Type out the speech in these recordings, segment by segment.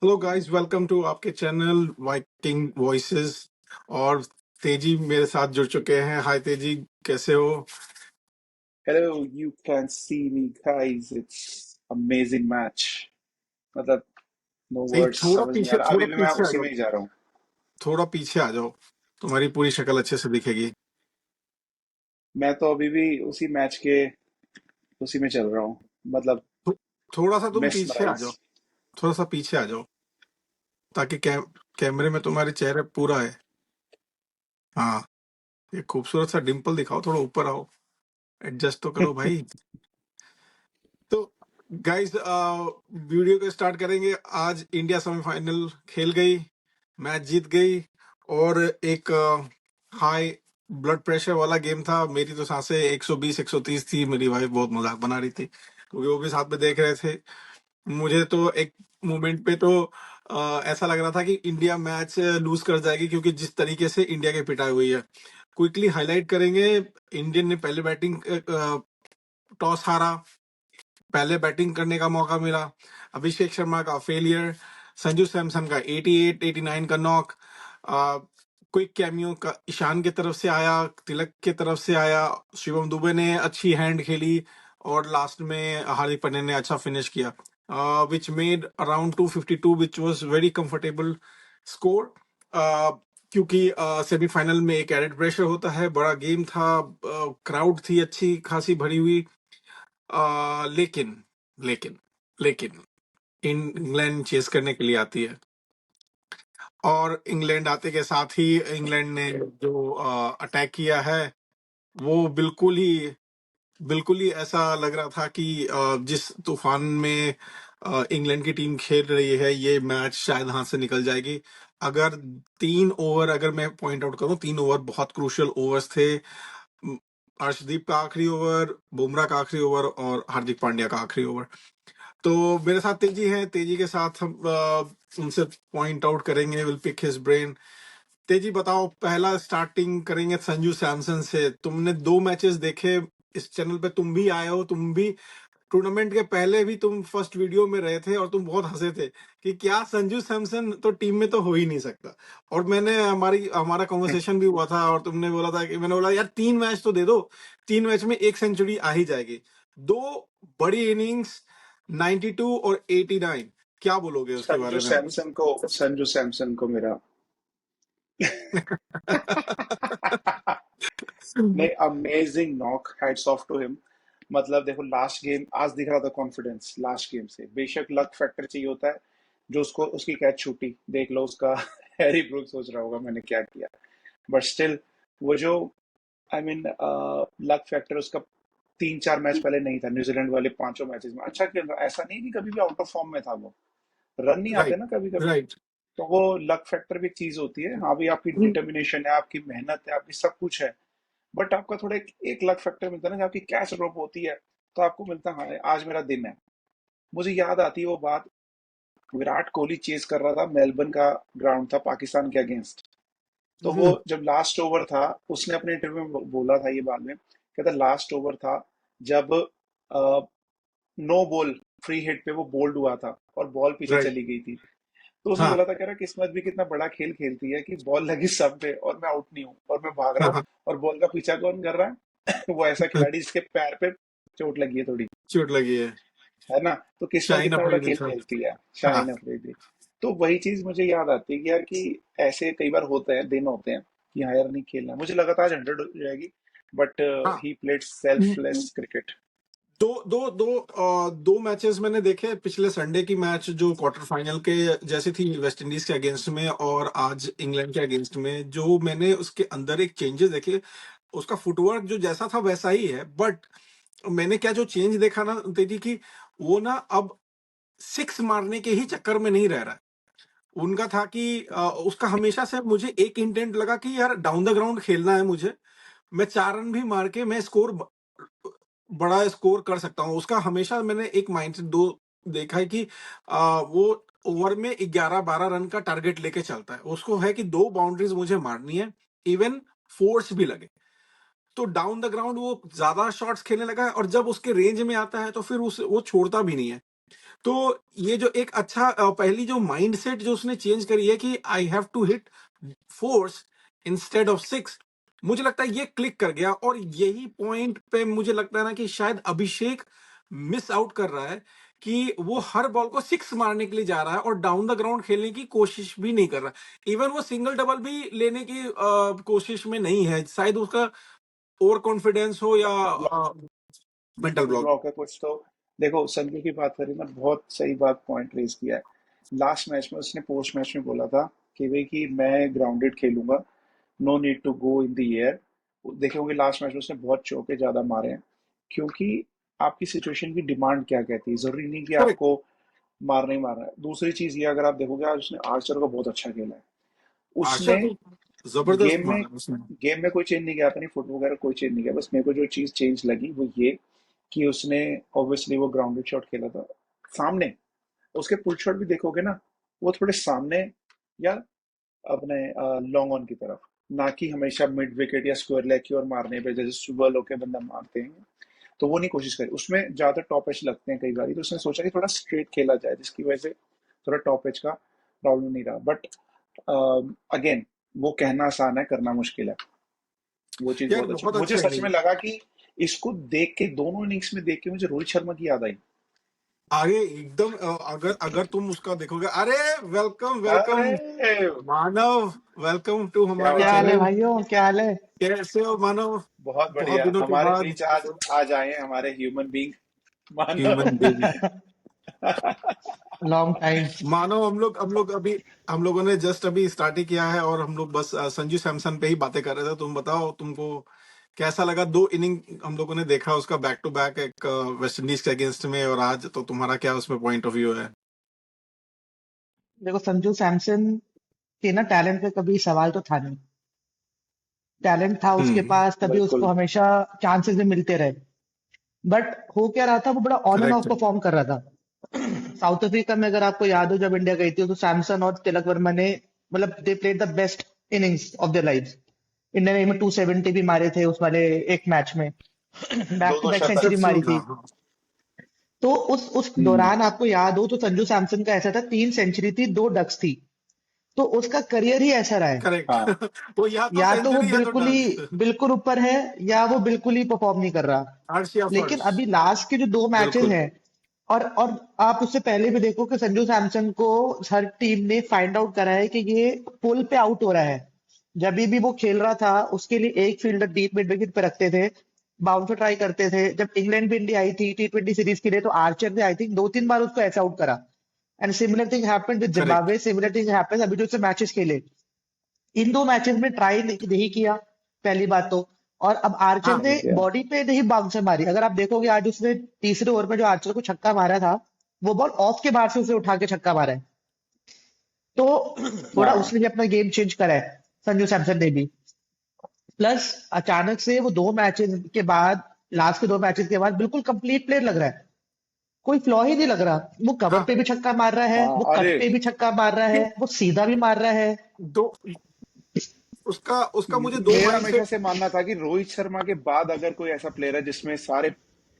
Hello guys, welcome to आपके channel Viking voices. और तेजी मेरे साथ जुड़ चुके हैं। हाय तेजी, कैसे हो? Hello, you can see me, guys. It's amazing match. मतलब no नहीं, words समझ नहीं आ रहा. थोड़ा अभी भी मैं पीछे आ उसी जाओ। में ही जा रहा हूँ. थोड़ा पीछे आ जाओ। तुम्हारी पूरी शक्ल अच्छे से दिखेगी। मैं तो अभी भी उसी मैच के उसी में चल रहा हूँ. मतलब थो, थोड़ा सा तुम पीछे आ mesmerized. जाओ। थोड़ा सा पीछे आ जाओ ताकि कैमरे में तुम्हारे चेहरे पूरा है। हाँ, ये खूबसूरत सा डिम्पल दिखाओ। थोड़ा ऊपर आओ, एडजस्ट तो करो भाई। तो गाइस, वीडियो को स्टार्ट करेंगे। आज इंडिया सेमीफाइनल खेल गई, मैच जीत गई। और एक हाई ब्लड प्रेशर वाला गेम था। मेरी तो सांसें 120 130 थी। मेरी वाइफ बहुत मजाक बना रही थी क्योंकि वो भी साथ में देख रहे थे। मुझे तो एक मोमेंट पे तो ऐसा लग रहा था कि इंडिया मैच लूज कर जाएगी, क्योंकि जिस तरीके से इंडिया की पिटाई हुई है। क्विकली हाईलाइट करेंगे। इंडियन ने पहले बैटिंग टॉस हारा, पहले बैटिंग करने का मौका मिला। अभिषेक शर्मा का फेलियर, संजू सैमसन का 88 89 का नॉक, क्विक कैमियो का ईशान की तरफ से आया, तिलक की तरफ से आया, शिवम दुबे ने अच्छी हैंड खेली, और लास्ट में हार्दिक पांड्या ने अच्छा फिनिश किया, which made around 252, which was very comfortable score. क्योंकि सेमीफाइनल में एक एडेड प्रेशर होता है। बड़ा गेम था, क्राउड थी अच्छी खासी भरी हुई। लेकिन लेकिन लेकिन इंग्लैंड चेस करने के लिए आती है, और इंग्लैंड आते के साथ ही इंग्लैंड ने जो अटैक किया है, वो बिल्कुल ही ऐसा लग रहा था कि जिस तूफान में इंग्लैंड की टीम खेल रही है, ये मैच शायद हाथ से निकल जाएगी। अगर 3 ओवर, अगर मैं पॉइंट आउट करूं, 3 ओवर बहुत क्रूशियल ओवर्स थे। अर्शदीप का आखिरी ओवर, बुमराह का आखिरी ओवर, और हार्दिक पांड्या का आखिरी ओवर। तो मेरे साथ तेजी है। तेजी के साथ हम उनसे पॉइंट आउट करेंगे, विल पिक हिज ब्रेन। तेजी बताओ, पहला स्टार्टिंग करेंगे संजू सैमसन से। तुमने 2 मैचेस देखे, इस चैनल पे तुम भी आए हो। तुम भी टूर्नामेंट के पहले भी तुम फर्स्ट वीडियो में रहे थे, और तुम बहुत हंसे थे कि क्या संजू सैमसन तो टीम में तो हो ही नहीं सकता। और हमारा कॉन्वर्सेशन भी हुआ था, और तुमने बोला था कि, मैंने बोला यार 3 मैच तो दे दो, 3 मैच में एक सेंचुरी आ ही जाएगी। 2 बड़ी इनिंग्स, 92 और 89, क्या बोलोगे उसके संजू बारे में आप? सैमसन को संजू सैमसन को मेरा नहीं, amazing knock. Hats off to him. मतलब देखो, लास्ट गेम आज दिख रहा था कॉन्फिडेंस लास्ट गेम से. बेशक लक फैक्टर चाहिए होता है. जो उसको उसकी कैच छूटी देख लो उसका. हैरी ब्रूक सोच रहा होगा मैंने क्या किया. बट स्टिल वो जो आई मीन लक फैक्टर उसका 3-4 मैच पहले नहीं था. न्यूजीलैंड वाले पांचों मैचेस में अच्छा खेल रहा. ऐसा नहीं कि कभी भी आउट ऑफ फॉर्म में था वो. रन नहीं आते राइट, ना कभी कभी. राइट। तो वो लक फैक्टर भी एक चीज होती है. हाँ भाई, आपकी डिटर्मिनेशन है, आपकी मेहनत है, आपकी सब कुछ है. बट आपका थोड़ा एक लक फैक्टर मिलता है ना, जब आपकी कैच ड्रॉप होती है तो आपको मिलता है हाँ आज मेरा दिन है. मुझे याद आती है वो बात. विराट कोहली चेस कर रहा था, मेलबर्न का ग्राउंड था पाकिस्तान के अगेंस्ट. तो वो जब लास्ट ओवर था, उसने अपने इंटरव्यू में बोला था ये बाद में, कहता लास्ट ओवर था जब नो बॉल फ्री हिट पे वो बोल्ड हुआ था और बॉल पीछे राइट। चली गई थी. तो उसने हाँ, बोला था, कह रहा किस्मत भी कितना बड़ा खेल खेलती है कि बॉल लगी सब पे और मैं आउट नहीं हूँ और मैं भाग रहा हाँ, हूँ. हाँ। और बॉल का पीछा कौन कर रहा है? वो ऐसा खिलाड़ी जिसके पैर पे चोट लगी है थोड़ी. चोट लगी है। है ना. तो किस्मत शाइन कितना बड़ा अफरीदी खेल था। खेलती है. हाँ, शाहीन अफरीदी. तो वही चीज मुझे याद आती है कि यार कि ऐसे कई बार होते हैं, दिन होते हैं कि हाँ यार नहीं खेलना. मुझे लगा था आज 100 हो जाएगी. बट हाँ। He played selfless cricket. दो मैचेस मैंने देखे। पिछले संडे की मैच जो क्वार्टर फाइनल के जैसे थी, वेस्ट इंडीज के अगेंस्ट में, और आज इंग्लैंड के अगेंस्ट में, जो मैंने उसके अंदर एक चेंजेस देखे। उसका फुटवर्क जो जैसा था वैसा ही है, बट मैंने क्या जो चेंज देखा ना तेजी की, वो ना अब 6 मारने के ही चक्कर में नहीं रह रहा है। उनका था कि उसका हमेशा से मुझे एक इंटेंट लगा कि यार डाउन द ग्राउंड खेलना है मुझे। मैं 4 रन भी मार के मैं बड़ा स्कोर कर सकता हूँ। उसका हमेशा मैंने एक माइंडसेट दो देखा है कि वो ओवर में 11-12 रन का टारगेट लेके चलता है। उसको है कि 2 बाउंड्रीज मुझे मारनी है, इवन फोर्स भी लगे। तो डाउन द ग्राउंड वो ज्यादा शॉट्स खेलने लगा है, और जब उसके रेंज में आता है तो फिर उस वो छोड़ता भी नहीं है तो ये जो एक अच्छा पहली जो माइंडसेट जो उसने चेंज करी है कि I have to hit fours instead of six, मुझे लगता है ये क्लिक कर गया। और यही पॉइंट पे मुझे लगता है ना कि शायद अभिषेक मिस आउट कर रहा है कि वो हर बॉल को सिक्स मारने के लिए जा रहा है और डाउन द ग्राउंड खेलने की कोशिश भी नहीं कर रहा। इवन वो सिंगल डबल भी लेने की कोशिश में नहीं है, शायद उसका ओवर कॉन्फिडेंस हो या मेंटल मेंटल ब्लॉक। ब्लॉक है कुछ तो। देखो संजू की बात करें ना, बहुत सही बात पॉइंट रेज किया है। लास्ट मैच में उसने पोस्ट मैच में बोला था कि भाई कि मैं ग्राउंडेड खेलूंगा, no need to go in the air. देखे होंगे लास्ट मैच में उसने बहुत चौके ज्यादा मारे हैं, क्योंकि आपकी सिचुएशन की डिमांड क्या कहती है, जरूरी नहीं कि करेक्ट। आपको मारना ही मारना है। दूसरी चीज ये, अगर आप देखोगे आज उसने आर्चर को बहुत अच्छा खेला है। आशा उसने तो जबरदस्त गेम में मारा उसने। गेम में कोई चेंज नहीं किया, अपनी फुट वगैरह कोई चेंज नहीं किया। बस मेरे को जो चीज चेंज लगी वो ये कि उसने ऑब्वियसली वो ग्राउंडेड शॉट खेला था सामने। उसके पुल शॉट भी देखोगे ना, वो थोड़े सामने या अपने लॉन्ग ऑन की तरफ, ना कि हमेशा मिड विकेट या स्क्वायर लेग की ओर मारने पे जैसे सुबह लोग के बंदा मारते हैं। तो वो नहीं कोशिश करी, उसमें ज्यादा टॉप एज लगते हैं कई बार, तो उसने सोचा कि थोड़ा स्ट्रेट खेला जाए, जिसकी वजह से थोड़ा टॉप एज का प्रॉब्लम नहीं रहा। बट अगेन, वो कहना आसान है, करना मुश्किल है। वो चीज यार बहुत अच्छी बहुत मुझे अच्छा सच में इनिंग। लगा कि इसको देख के, दोनों इनिंग्स में देख के मुझे रोहित शर्मा की याद आई। आगे एकदम अगर अगर तुम उसका देखोगे, अरे वेलकम वेलकम अरे मानव, वेलकम टू क्या हमारे क्या बात हाल है, है चैनल। भाइयों, क्या हाल है? कैसे हो मानव? बहुत बहुत बढ़िया। दिनों के हमारे बाद। बीच आज आज आए हैं हमारे ह्यूमन बीइंग ह्यूमन बीइंग। मानव। Long time. मानव, हम लोग अभी हम लोगों ने जस्ट अभी स्टार्ट ही किया है और हम लोग बस संजू सैमसन पे ही बातें कर रहे थे। तुम बताओ, तुमको कैसा लगा? दो इनिंग हम लोगों ने देखा उसका बैक टू बैक, एक वेस्ट इंडीज के अगेंस्ट में और आज, तो तुम्हारा क्या उसमें पॉइंट ऑफ व्यू है? देखो, संजू सैमसन के ना टैलेंट पे कभी सवाल तो था नहीं। टैलेंट था उसके हम्म। पास, तभी उसको बिल्कुल। हमेशा चांसेस भी मिलते रहे। बट हो क्या रहा था, वो बड़ा on end of correct. Perform कर रहा था। साउथ अफ्रीका में अगर आपको याद हो, जब इंडिया गई थी, तो सैमसन और तिलक वर्मा ने, मतलब they played the best innings of their lives. India ने 270 भी मारे थे उस वाले एक मैच में। दो बैक टू दो बैक शतक। सेंचुरी मारी एक्सेप्शनल था, थी। हाँ। तो उस हम्म। दौरान आपको याद हो तो संजू सैमसन का ऐसा था, 3 सेंचुरी थी, 2 डक्स थी। तो उसका करियर ही ऐसा रहा है। करेक्ट। हाँ। वो या तो या तो वो सेंचुरी या तो डक। बिल्कुल ऊपर है, या वो बिल्कुल ही परफॉर्म नहीं कर रहा। आर्शिया लेकिन फर्स्ट। अभी लास्ट के जो 2 मैचेस बिल्कुल। हैं, और आप उससे पहले भी देखो कि संजू सैमसन को हर टीम ने फाइंड आउट करा है कि ये पुल पे आउट हो रहा है। जब भी वो खेल रहा था, उसके लिए एक फील्डर डीप मिड विकेट पे रखते थे, बाउंसर ट्राई करते थे। जब इंग्लैंड भी इंडिया आई थी T20 सीरीज के लिए, तो आर्चर ने आई थिंक 2-3 बार उसको ऐसा आउट करा। And similar thing happened with correct. Zimbabwe, similar thing happened अभी जो उसने मैचेस खेले। इन 2 मैचेस में ट्राई नहीं किया, पहली बात तो। और अब आर्चर हाँ। ने नहीं किया। बॉडी पे नहीं बाउंसर मारी। अगर आप देखोगे, आज उसने तीसरे ओवर में जो आर्चर को छक्का मारा था, वो बॉल ऑफ के बाहर से उसे उठा के छक्का मारा है। तो थोड़ा हाँ। उसने भी अपना गेम चेंज करा है, संजू सैमसन ने भी। प्लस अचानक से वो 2 मैचेस के बाद, लास्ट के 2 मैचेस के बाद बिल्कुल कंप्लीट प्लेयर लग रहा है। कोई फ्लॉ ही नहीं लग रहा। वो कवर हाँ। पे भी छक्का मार रहा है, हाँ। वो अरे कट पे भी छक्का मार रहा है, क्यों? वो सीधा भी मार रहा है। दो उसका उसका मुझे दो मेरा हमेशा माइंडसेट। से मानना था कि रोहित शर्मा के बाद अगर कोई ऐसा प्लेयर है जिसमें सारे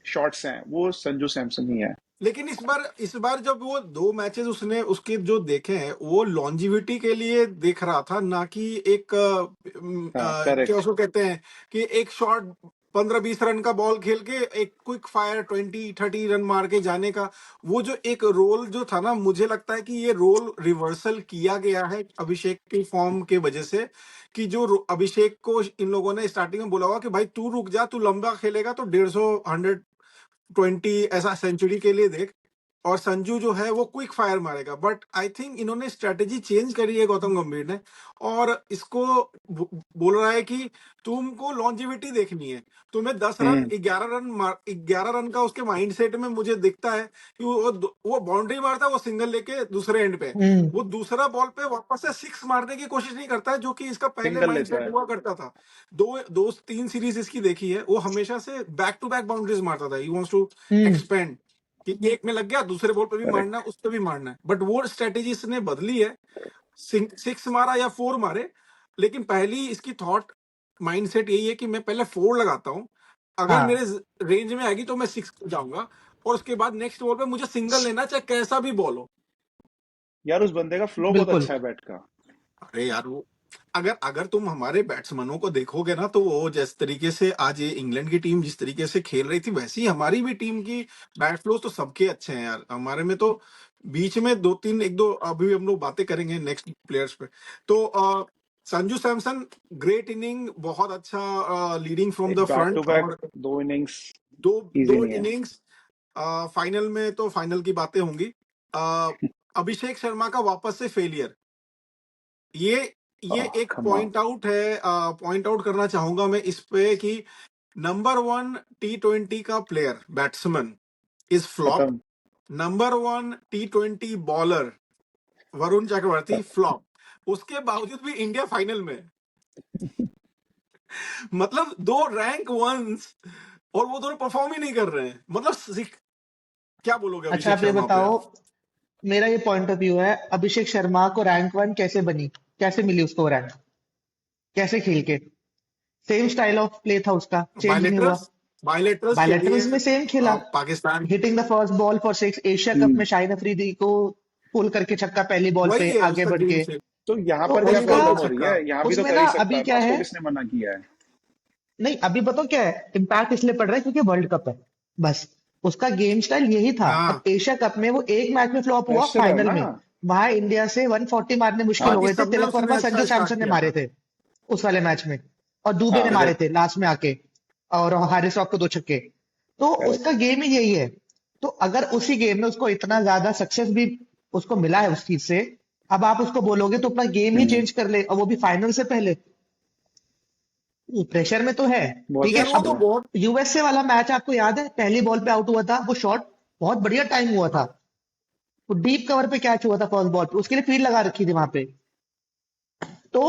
शॉट्स हैं, वो संजू सैमसन ही है। लेकिन इस बार जब वो दो मैचेस उसने उसके जो देखे हैं, वो लॉन्जिविटी के लिए देख रहा था, ना कि एक हाँ। क्या करेक्ट। उसको कहते हैं कि एक शॉट 15-20 रन का बॉल खेल के एक क्विक फायर 20-30 रन मार के जाने का। वो जो एक रोल जो था ना, मुझे लगता है कि ये रोल रिवर्सल किया गया है अभिषेक की फॉर्म के वजह से। कि जो अभिषेक को इन लोगों ने स्टार्टिंग में बोला हुआ कि भाई तू रुक जा, तू लंबा खेलेगा तो 150, 120 ऐसा सेंचुरी के लिए देख, और संजू जो है वो क्विक फायर मारेगा। बट आई थिंक इन्होंने स्ट्रेटेजी चेंज करी है गौतम गंभीर ने, और इसको बोल रहा है कि तुमको लॉन्जिविटी देखनी है, तुम्हें 10 रन, हम्म। 11 रन 11 रन का उसके माइंडसेट में मुझे दिखता है कि वो बाउंड्री मारता है, वो सिंगल लेके दूसरे एंड पे, हम्म। वो दूसरा बॉल पे वापस से सिक्स मारने की कोशिश नहीं करता है, जो कि इसका पहले सिंगल लेता माइंडसेट है। हुआ करता था। दो दो तीन सीरीज इसकी देखी है, वो हमेशा से बैक टू बैक बाउंड्रीज मारता था। He wants to hmm. Expand कि एक में लग गया, दूसरे बॉल पे भी करेक्ट। मारना है, उस पे भी मारना है। बट वो स्ट्रेटेजी इसने बदली है, सिक्स मारा या फोर मारे, लेकिन पहली इसकी थॉट माइंडसेट यही है कि मैं पहले फोर लगाता हूँ, अगर मेरे हाँ। रेंज में आएगी तो मैं सिक्स पे जाऊंगा। और उसके बाद नेक्स्ट बॉल पे मुझे सिंगल लेना, चाहे कैसा भी बॉल हो। यार उस बंदे का फ्लो बहुत बिल्कुल। अच्छा है बैट का। अरे यार वो, अगर अगर तुम हमारे बैट्समैनों को देखोगे ना, तो वो जिस तरीके से आज ये इंग्लैंड की टीम जिस तरीके से खेल रही थी, वैसे ही हमारी भी टीम की बैट फ्लोज तो सबके अच्छे हैं यार। हमारे में तो बीच में दो तीन एक दो अभी हम लोग बातें करेंगे नेक्स्ट प्लेयर्स पे। तो संजू सैमसन, ग्रेट इनिंग, बहुत अच्छा लीडिंग फ्रॉम द एक बैक टू फ्रंट। बैक और 2 इनिंग्स दो इजी दो नहीं है। इनिंग्स फाइनल में, तो फाइनल की बातें होंगी। अ, अभिषेक शर्मा का वापस से फेलियर, ये एक कम ऑन। पॉइंट आउट है। पॉइंट आउट करना चाहूंगा मैं इस पे कि नंबर 1 T20 का प्लेयर बैट्समैन इज फ्लॉप। खत्म। Number 1 T20 bowler Varun Chakravarthy flop. उसके बावजूद भी इंडिया फाइनल में है। मतलब दो रैंक वंस, और वो दोनों परफॉर्म ही नहीं कर रहे हैं। मतलब क्या बोलोगे अच्छा अभिषेक आप ये शर्मा पे बताओ, आप? मेरा ये पॉइंट ऑफ व्यू है, अभिषेक शर्मा को रैंक वन कैसे बनी, कैसे मिली उसको रैंक, कैसे खेल के? सेम स्टाइल ऑफ प्ले था उसका, चेंज नहीं हुआ। बायलेटरल्स, बायलेटरल्स खेलिए बायलैटरल्स में सेम खेला, Pakistan. Hitting the first ball for six. Asia cup में शाहिद अफरीदी को पुल करके छक्का पहली बॉल पे वही है आगे उसका बढ़ गेम के। से, तो यहाँ तो पर क्या वही उसका, बॉल पे प्रॉब्लम हो रही छक्का। है? यहाँ भी तो उसमें कर ना ही सकता अभी है ना, क्या उसको है, किसने मना किया है? नहीं अभी बताओ क्या है, इम्पैक्ट इसलिए पड़ रहा है क्योंकि वर्ल्ड कप है, बस। उसका गेम स्टाइल यही था। अब हाँ, एशिया कप में वो एक मैच में फ्लॉप हुआ, प्रेशर है फाइनल ना। में वहां इंडिया से 140 मारने मुश्किल हाँ, हो गए थे। पाकिस्तान में तिलक उसने वर्मा, अच्छा संजू स्टार्ट सैमसन ने किया मारे था। थे उस वाले मैच में, और दुबे ने हाँ, मारे करेक्ट। थे लास्ट में आके, और हारिस रॉफ को 2 छक्के। तो करेक्ट। उसका गेम ही यही है। तो अगर उसी गेम में उसको इतना ज्यादा सक्सेस भी उसको मिला है उस चीज से, अब आप उसको बोलोगे तो अपना गेम ही हम्म। चेंज कर ले, और वो भी फाइनल से पहले। प्रेशर में तो है। बहुत ठीक है, यार वो अब प्रेशर तो है। बहुत, यूएसए वाला मैच आपको याद है, पहली बॉल पे आउट हुआ था वो शॉट, बहुत बढ़िया टाइम हुआ था। वो डीप कवर पे कैच हुआ था फर्स्ट बॉल पे, उसके लिए फील्ड लगा रखी थी वहां पे। तो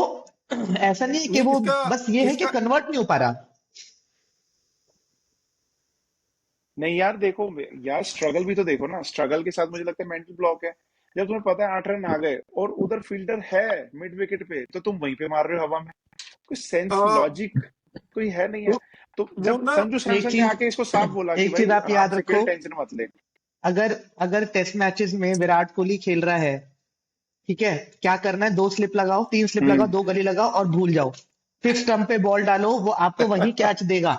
ऐसा नहीं है कि नहीं वो, इसका बस ये है कि इसका कन्वर्ट नहीं हो पा रहा। नहीं यार देखो, यार स्ट्रगल भी तो देखो ना। स्ट्रगल के साथ मुझे लगता है मेंटल ब्लॉक है। जब तुम्हें पता है 8 रन आ गए और उधर फील्डर है मिड विकेट पे, तो तुम वहीं पे मार रहे हो हवा में। कोई सेंस आ, लॉजिक कोई है नहीं है। वो तो वो जब ना संजू एक सैमसन ने चीज आके इसको साफ बोला कि एक चीज भाई आप आराम याद से खेल, रखो, टेंशन मत ले। अगर अगर टेस्ट मैचेस में विराट कोहली खेल रहा है, ठीक है, क्या करना है, 2 स्लिप लगाओ, 3 स्लिप लगाओ, हम्म। 2 गली लगाओ और भूल जाओ। फिफ्थ स्टंप पे बॉल डालो, वो आपको वही कैच देगा।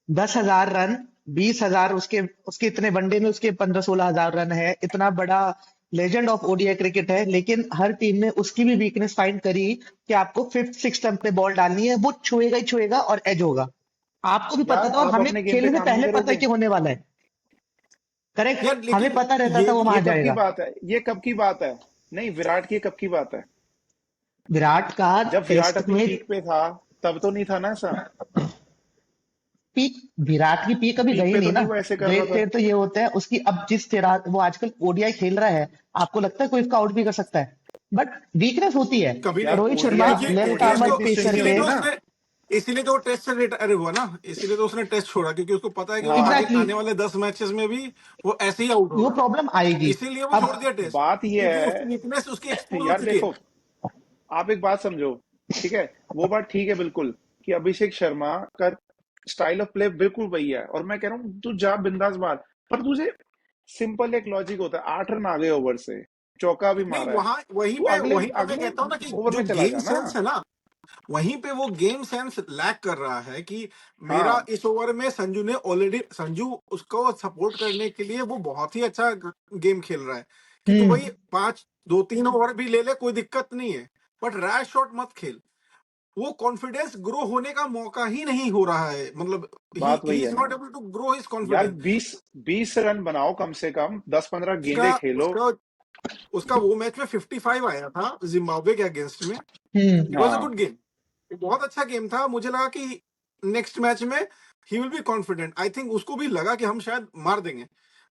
10,000 रन, 20,000 उसके उसके इतने वनडे में उसके 15-16 हजार रन है, इतना बड़ा लेजेंड ऑफ ओडीआई क्रिकेट है। लेकिन हर टीम ने उसकी भी वीकनेस फाइंड करी कि आपको फिफ्थ सिक्स स्टंप पे बॉल डालनी है, वो छुएगा ही छुएगा और एज होगा। आपको भी पता यार था, और आप हमें अपने गेम पे खेलने से काम नहीं पहले पता है करोगे? कि होने वाला है। करेक्ट, यार हमें लेकिन पता रहता था वो ये वहां कब की जाएगा। बात है? ये कब की बात है? नहीं, विराट की कब की बात है? विराट का जब विराट टेस्ट अपनी में पीक पे था, तब तो नहीं था ना ऐसा। पीक, विराट की पीक अभी पीक गई पे तो नहीं ना। नहीं वो ऐसे कर रहा ग्रेट था। प्लेयर तो ये होता है उसकी, अब जिस तरह वो आजकल ओडीआई खेल रहा है, आपको लगता है कोई इसका आउट भी कर सकता है? बट वीकनेस होती है। कभी नहीं। यार रोहित शर्मा ओडीआई देखिए लेफ्ट ओडीआई में आर्मर इसको, इतनी पेसर स्ट्रेंथ इसीलिए थे। नहीं है तो ना। उसने इसीलिए तो वो टेस्ट से रिटायर हुआ ना, इसीलिए तो उसने टेस्ट छोड़ा, क्योंकि उसको पता है कि वो आगे हाँ। एग्जैक्टली आने वाले 10 मैचेस में भी वो ऐसे ही आउट वो होगा। प्रॉब्लम आएगी। इसीलिए वो अब छोड़ दिया टेस्ट, बात ये क्योंकि उसकी है। वीकनेस उसकी एक्सपोज हो यार चुकी है। देखो, आप एक बात समझो। ठीक है, वो बात ठीक है बिल्कुल, कि अभिषेक शर्मा का स्टाइल ऑफ प्ले बिल्कुल वही है, और मैं कह रहा हूँ तू जा बिंदास मार। पर तुझे सिंपल एक लॉजिक होता है, 8 रन आ गए ओवर से, चौका भी नहीं, मारा है, वहां तू अगले वहीं पे मैं अगले कहता हूँ ना कि ओवर जो में चला गेम जा ना। सेंस है ना, वहीं पे वो गेम सेंस लैक कर रहा है कि मेरा हाँ। इस ओवर में संजू ने ऑलरेडी, संजू उसको सपोर्ट करने के लिए वो बहुत ही अच्छा गेम खेल रहा है कि तू भाई हम्म 2-3 ओवर भी ले ले, कोई दिक्कत नहीं है, बट रैश शॉट मत खेल। वो कॉन्फिडेंस ग्रो होने का मौका ही नहीं हो रहा है, मतलब ही बात वही इज है ना। Not able to grow his यार कॉन्फिडेंस। 20 20 रन बनाओ, कम से कम 10-15 उसका गेंदे खेलो। उसका उसका वो मैच में 55 आया था जिम्बाब्वे के अगेंस्ट में। इट वाज अ हाँ। गुड गेम, बहुत अच्छा गेम था। मुझे लगा कि नेक्स्ट मैच में he will be confident. I think उसको भी लगा कि हम शायद मार देंगे,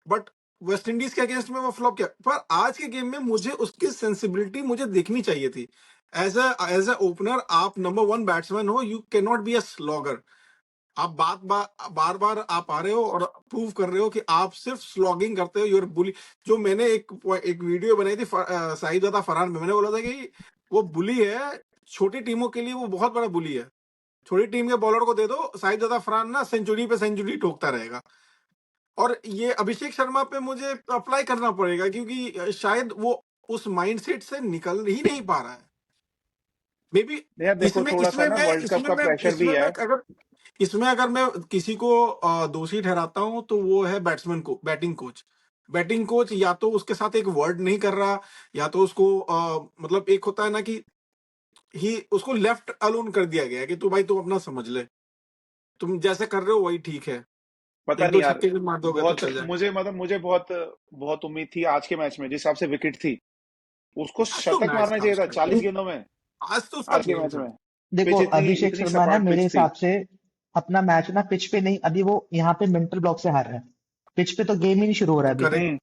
बट वेस्ट इंडीज के अगेंस्ट में वो फ्लॉप किया। पर आज के गेम में मुझे उसकी सेंसिबिलिटी मुझे देखनी चाहिए थी। एज अ ओपनर, आप नंबर 1 बैट्समैन हो, you can not be a slogger. आप बार बार आप आ रहे हो और प्रूव कर रहे हो कि आप सिर्फ स्लॉगिंग करते हो, यूर बुली। जो मैंने एक वीडियो बनाई थी साहिबजादा फरहान में, मैंने बोला था कि वो बुली है, छोटी टीमों के लिए वो बहुत बड़ा बुली है। छोटी टीम के बॉलर को दे दो, साहिबजादा फरहान ना सेंचुरी पे सेंचुरी ठोकता रहेगा। और ये अभिषेक शर्मा पे मुझे अप्लाई करना पड़ेगा, क्योंकि शायद वो उस माइंडसेट से निकल ही नहीं पा रहा है। मे बी यार देखो इसमें थोड़ा सा इसमें ना मैं वर्ल्ड कप इसमें का मैं प्रेशर भी इसमें मैं है। अगर इसमें अगर मैं किसी को दोषी ठहराता हूं तो वो है बैट्समैन को, बैटिंग कोच या तो उसके साथ एक वर्ड नहीं कर रहा, या तो उसको मतलब एक होता है ना कि ही उसको लेफ्ट अलोन कर दिया गया है कि तू भाई तू अपना समझ ले, तुम जैसे कर रहे हो वही ठीक है, पता एक नहीं दो यार, छक्के भी मार दोगे तो बहुत चल जाएगा। मुझे मतलब मुझे बहुत बहुत उम्मीद थी आज के मैच में, जिस हिसाब से विकेट थी उसको आज तो शतक मैच मारना था चाहिए था उसका, 40 गेंदों में। आज तो उसका आज के गेम मैच था। में देखो पिच इतनी अभिषेक इतनी शर्मा ना सपाट मेरे पिच थी। हिसाब से अपना मैच ना पिच पे नहीं, अभी वो यहाँ पे मेंटल ब्लॉक से हार रहा है। पिच पे तो गेम ही नहीं शुरू हो रहा है अभी। करेक्ट। हम्म।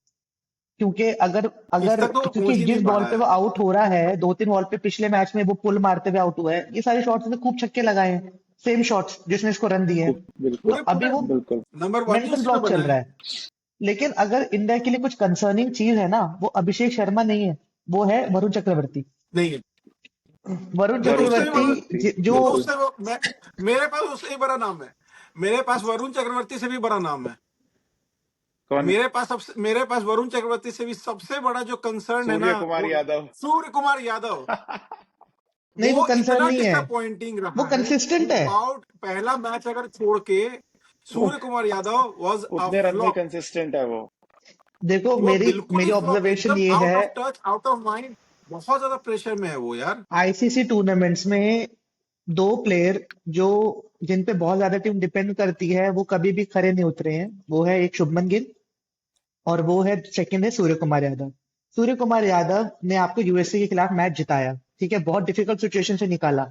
क्योंकि अगर इस अगर तक तो वो क्योंकि पहुंच ही जिस नहीं पा बॉल रहा पे वो है। आउट हो रहा है, 2-3 बॉल पे पिछले मैच में वो पुल मारते हुए आउट हुआ है, ये सारे शॉट्स ने खूब छक्के लगाए हैं, सेम शॉट्स जिसने इसको रन दिए हैं। तो बिल्कुल पूरे अभी पूरे वो बिल्कुल। नंबर 1 ही मेंटल उसी पे ब्लॉक बने चल रहा हैं। है। लेकिन अगर इंडिया के लिए कुछ कंसर्निंग चीज है ना, वो अभिषेक शर्मा नहीं है, वो है वरुण चक्रवर्ती। नहीं है। वरुण देखो वरुण उससे भी चक्रवर्ती बड़ा, चक्रवर्ती जो देखो बिल्कुल। उससे मेरे पास उससे ही बड़ा नाम है। मेरे पास वरुण चक्रवर्ती से भी बड़ा नाम है। कौन? मेरे पास वरुण चक्रवर्ती से भी सबसे बड़ा जो कंसर्न है ना, सूर्य कुमार वो यादव। सूर्य कुमार यादव। नहीं, वो वो कंसर्न इतना नहीं है, डिसअपॉइंटिंग वो रहा है थ्रू कंसिस्टेंट है। आउट, पहला मैच अगर छोड़ के सूर्य कुमार यादव वाज अ उतने रन में फ्लॉप। कंसिस्टेंट है वो। देखो वो मेरी बिल्कुल मेरी ही फ्लॉप, ऑब्जर्वेशन एकदम ये आउट है, of touch, out of mind, बहुत ज्यादा प्रेशर में है वो यार। आईसीसी टूर्नामेंट्स में दो प्लेयर जो जिन पे बहुत ज्यादा टीम डिपेंड करती है वो कभी भी खरे नहीं उतरे हैं। वो है एक शुभमन गिल और वो है सेकंड है सूर्य कुमार यादव। सूर्य कुमार यादव ने आपको यूएसए के खिलाफ मैच जिताया, ठीक है, बहुत डिफिकल्ट सिचुएशन से निकाला।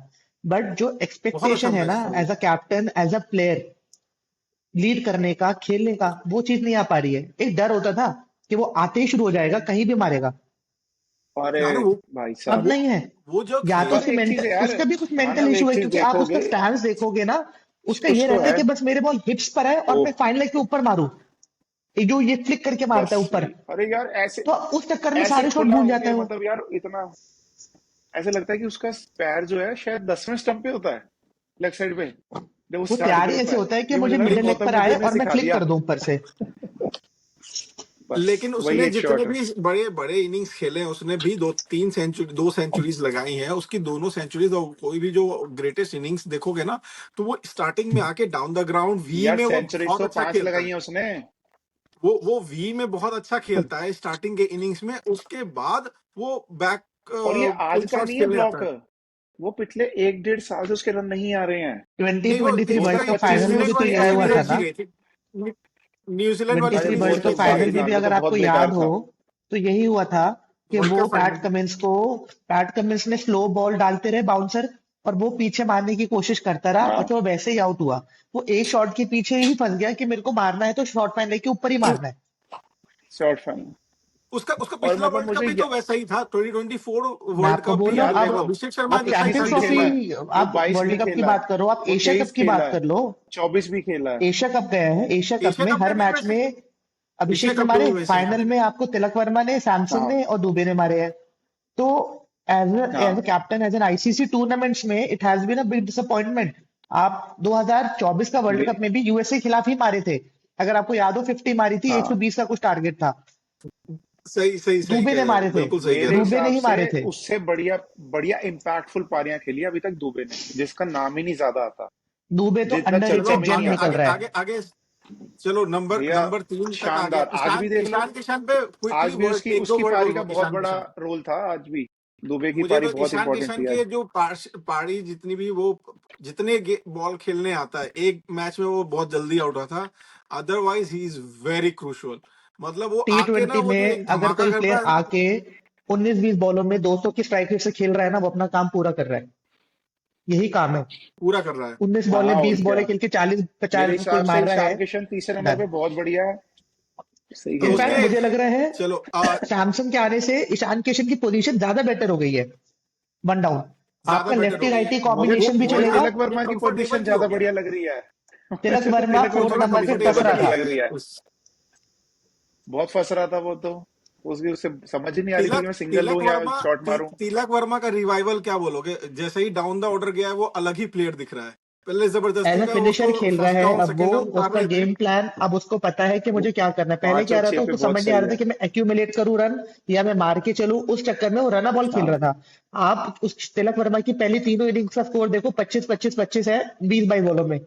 बट जो बहुत अच्छा एक्सपेक्टेशन है मैच ना था वो। As a captain, as a player, lead करने का, खेलने का, वो चीज नहीं आ पा रही है। एक डर होता था कि वो आते ही शुरू हो जाएगा, कहीं भी मारेगा। अरे यार वो भाई अब साहब। वो नहीं है। वो जो या तो खेल, पर उसकी एक चीज मेंटल, है यार, उसका भी कुछ मेंटल मानव इशू एक है, चीज क्योंकि आप उसका देखोगे, स्टैंस देखोगे ना, उसका कुछ ये तो रहता है है। कि बस मेरे बॉल हिप्स पर है और ओ मैं फाइन लेग के ऊपर मारूं। ये जो ये फ्लिक करके मारता है बस ऊपर, वही। अरे यार ऐसे तो उस चक्कर में ऐसे सारे शॉट खुला भूल जाता होके है वो। मतलब यार इतना ऐसे लगता है कि उसका पैर जो है शायद 10वें स्टंप पे होता है, लेग साइड पे, जब वो वो स्टार्ट तैयार ही करता ऐसे है। होता है कि ये मुझे मुझे लगा मिडिल लेग गौतम पर आए गंभीर ने और मैं सिखा फ्लिक दिया। कर दूं ऊपर से। बस लेकिन वही उसने एक जितने शॉट है। भी बड़े बड़े इनिंग्स खेले हैं, उसने भी दो सेंचुरीज लगाई हैं। उसकी दोनों सेंचुरीज, और कोई भी जो ग्रेटेस्ट इनिंग्स देखोगे ना, तो वो स्टार्टिंग में आके डाउन द ग्राउंड वी यार में वो सेंचुरीज बहुत तो अच्छा 5 खेलता लगाई है। है उसने। वो वी में बहुत अच्छा खेलता है स्टार्टिंग के इनिंग्स में, उसके बाद वो बैक और ये आज पुल का शॉट्स नहीं है खेलने ब्लॉक, आता है। वो पिछले 1-1.5 साल से उसके रन नहीं आ रहे हैं। नहीं, वो 2023 वो वर्ल्ड तो इसका कप फाइनल 25 में में भी न्यूजीलैंड तो वाली यही खेला हुआ एपिसोड था ये। अच्छी ना। गई थी। न्यूजीलैंड वाली 23 अरे सीरीज वो वर्ल्ड अच्छी तो कप गई बात फाइनल थी। में ना, भी वो तो अगर आपको बहुत याद बेकार हो था। तो यही हुआ था कि वर्ल्ड वो कप फाइनल। पैट कमिंस ने स्लो बॉल डालते रहे बाउंसर, और वो पीछे मारने की कोशिश करता रहा और हाँ तो वो वैसे ही आउट हुआ। वो एक शॉट के पीछे ही फंस गया कि मेरे को मारना है तो शॉर्ट फाइन लेके ऊपर ही मारना है। Short final. उसका उसका और पिछला मतलब वर्ल्ड कप मुझे भी तो वैसा ही था, 2024 मैं वर्ल्ड आपको कप बोल भी रहा यार हूँ, वो आप देखो, अभिषेक वो शर्मा आप जैसा ही 21 था चैंपियंस भी ट्रॉफी, खेला है, इनिंग्स वो आप 22 भी वर्ल्ड कप की खेला है, बात करो, आप वो एशिया 23 कप की खेला बात है, कर लो। 24 भी खेला है। एशिया कप गए हैं, एशिया कप एशिया में कप हर में भी मैच वैसे में एशिया अभिषेक ने कप में मारे, भी वैसे ही था। फाइनल में आपको तिलक वर्मा ने, सैमसन हाँ ने और दुबे ने मारे हैं। तो एज अ हाँ captain, as an ICC tournaments में it has been a big disappointment. आप 2024 का वर्ल्ड बे- कप में भी यूएसए के खिलाफ ही मारे थे, अगर आपको याद हो 50 मारी थी, हाँ 120 का कुछ टारगेट था। सही सही सही दुबे कह ने रहे हो, मारे थे, बिल्कुल सही कह मेरे रहे हो। दुबे ने हिसाब ही से मारे थे। उससे बढ़िया बढ़िया इम्पैक्टफुल पारियां खेली अभी तक दुबे ने, जिसका नाम ही नहीं ज्यादा आता, दुबे तो जितना चलो चर्चा अंडररेटेड में नहीं जेम आगे निकल आता। आगे रहा आगे है। आगे, चलो नंबर भैया नंबर 3 तक आ गया। शानदार, आज भी देख लो, ईशान पे क्विकली आज भी वर्ड, उसकी एक दो उसकी वर्ड पारी बोल का दो बहुत ईशान बड़ा किशन। रोल था। आज भी दुबे की मुझे पारी तो बहुत ईशान इंपॉर्टेंट किशन थी के आज। जो पारी जितनी भी वो जितने बॉल खेलने आता है, एक मैच में वो बहुत जल्दी आउट होता था। Otherwise he is very crucial. मतलब वो आके ना T20 वो जो में एक अगर धमाका कोई करता प्लेयर है ना, आके 19-20 बॉलों में 200 की स्ट्राइक रेट से खेल रहा है ना, वो अपना काम पूरा कर रहा है। यही काम है। पूरा कर रहा है। 19 हाँ बॉलें और 20 क्या। बॉलें खेल के 40-50 मेरे रन कोई हिसाब से मार रहा है, ईशान किशन तीसरे नंबर पे डन। बहुत बढ़िया है, सही तो खेल रहा इनफैक्ट है। उसके मुझे लग रहा है चलो सैमसन के आने से ईशान किशन की पोजीशन ज्यादा बेटर हो गई है, वन डाउन। ज्यादा आपका बेटर लेफ्टी हो गई है। राइटी मुझे वो कॉम्बिनेशन भी वो मुझे चलेगा। तिलक वो वर्मा की कंफर्टेबल पोजीशन भी हो ज्यादा गया बढ़िया है। लग रही है। तिलक मुझे तो वर्मा तिलक वो फोर्थ वर्मा थोड़ा की नंबर पे पोजीशन फंस ज्यादा रहा कंफर्टेबल बढ़िया था। है लग रही है। उस बहुत फंस रहा था वो तो, उसकी उससे समझ ही नहीं आ रही थी कि मैं सिंगल लूं या शॉट मारूं। तिलक वर्मा का रिवाइवल क्या बोलोगे? जैसे ही डाउन द ऑर्डर गया है, वो अलग ही प्लेयर दिख रहा है। पहले एज जबरदस्ती अ का फिनिशर उसको खेल रहा फर्स्ट है, डाउन अब वो सेकंड डाउन उतार उसका रहे थे। गेम प्लान, अब उसको पता है कि वो मुझे क्या करना है। पहले 5 क्या और रहा 6 था, पे उसको बहुत समझ नहीं आ सही रहा था है। कि मैं एक्यूमुलेट करूं रन या मैं मार के चलूं, उस चक्कर में वो रन बॉल खेल हाँ रहा था। आप उस तिलक वर्मा की पहली तीनों इनिंग्स का स्कोर देखो, 25-25-25 है 20-22 बॉलों में।